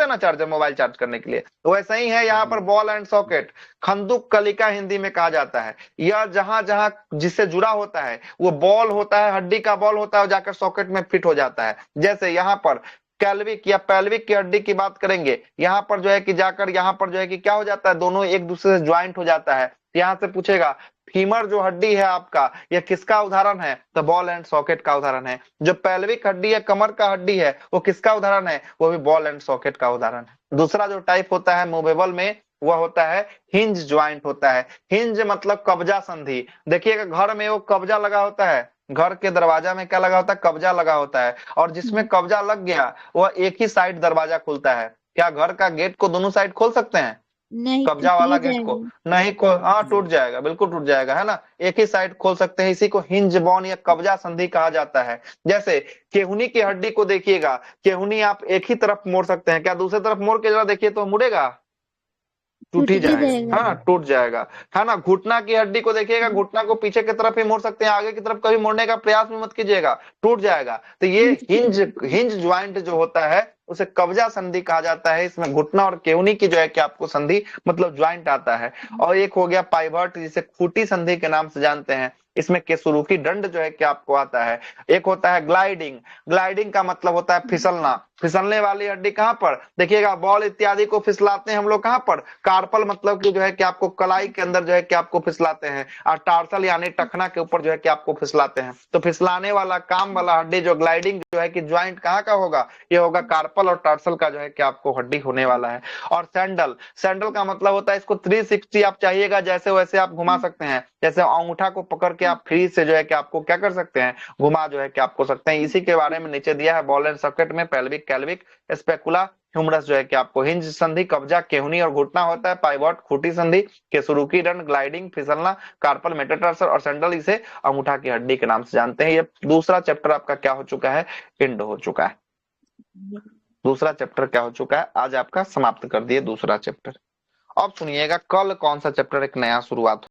हैं ना चार्जर मोबाइल चार्ज करने के लिए, तो वैसा ही है यहाँ पर बॉल एंड सॉकेट। खंदुक कलिका हिंदी में कहा जाता है, यह जहां जहां जिससे जुड़ा होता है वो बॉल होता है, हड्डी का बॉल होता है और जाकर सॉकेट में फिट हो जाता है। जैसे यहाँ पर कैल्विक या पेल्विक की हड्डी की बात करेंगे, यहाँ पर जो है कि जाकर यहाँ पर जो है कि क्या हो जाता है, दोनों एक दूसरे से ज्वाइंट हो जाता है। यहाँ से पूछेगा फीमर जो हड्डी है आपका, यह किसका उदाहरण है, तो बॉल एंड सॉकेट का उदाहरण है। जो पेल्विक हड्डी है, कमर का हड्डी है, वो किसका उदाहरण है, वो भी बॉल एंड सॉकेट का उदाहरण है। दूसरा जो टाइप होता है मूवेबल में, वह होता है हिंज ज्वाइंट होता है। हिंज मतलब कब्जा संधि। देखिएगा घर में वो कब्जा लगा होता है, घर के दरवाजा में क्या लगा होता है, कब्जा लगा होता है, और जिसमें कब्जा लग गया वह एक ही साइड दरवाजा खुलता है। क्या घर का गेट को दोनों साइड खोल सकते हैं? नहीं, कब्जा टूट वाला ही गेट को जाएगा। नहीं खोल, हाँ टूट जाएगा, बिल्कुल टूट जाएगा, है ना, एक ही साइड खोल सकते हैं। इसी को हिंज बॉन या कब्जा संधि कहा जाता है। जैसे केहुनी की हड्डी को देखिएगा, केहुनी आप एक ही तरफ मोड़ सकते हैं, क्या दूसरी तरफ मोड़ के जरा देखिए तो मुड़ेगा? टूट ही जाएगा, हाँ टूट जाएगा, है ना। घुटना की हड्डी को देखिएगा, घुटना को पीछे की तरफ ही मोड़ सकते हैं, आगे की तरफ कभी मोड़ने का प्रयास भी मत कीजिएगा, टूट जाएगा। तो ये हिंज ज्वाइंट जो होता है उसे कब्जा संधि कहा जाता है। इसमें घुटना और केहुनी की जो है कि आपको संधि मतलब ज्वाइंट आता है। और एक हो गया पाइवट, जिसे खूटी संधि के नाम से जानते हैं, इसमें केसुरुकी दंड जो है कि आपको आता है। एक होता है ग्लाइडिंग, ग्लाइडिंग का मतलब होता है फिसलना। फिसलने वाली हड्डी कहाँ पर, देखिएगा बॉल इत्यादि को फिसलाते हैं हम लोग कहाँ पर, कार्पल मतलब कि जो है कि आपको कलाई के अंदर जो है कि आपको फिसलाते हैं, और टार्सल यानी टखना के ऊपर जो है कि आपको फिसलाते हैं। तो फिसलाने वाला काम वाला हड्डी जो ग्लाइडिंग जो है कि ज्वाइंट कहाँ का होगा, ये होगा कार्पल और टार्सल का जो है कि आपको हड्डी होने वाला है। और सैंडल, सैंडल का मतलब होता है, इसको 360 आप चाहिएगा जैसे वैसे आप घुमा सकते हैं। जैसे अंगूठा को पकड़ के आप फ्री से जो है कि आपको क्या कर सकते हैं, घुमा जो है कि आपको सकते हैं। इसी के बारे में नीचे दिया है बॉल एंड सॉकेट में पेल्विक, कैल्विक, स्पेकुला, ह्यूमरस जो है कि आपको हिंज संधि, कब्जा, केहुनी और घुटना होता है। पाइवट खूटी संधि, केसुरुकी दंड, ग्लाइडिंग फिसलना, कार्पल, मेटाटार्सल और सैंडल इसे अंगूठा की हड्डी के नाम से जानते हैं। ये दूसरा चैप्टर आपका क्या हो चुका है, एंड हो चुका है। दूसरा चैप्टर क्या हो चुका है, आज आपका समाप्त कर दिए दूसरा चैप्टर। अब सुनिएगा कल कौन सा चैप्टर एक नया शुरुआत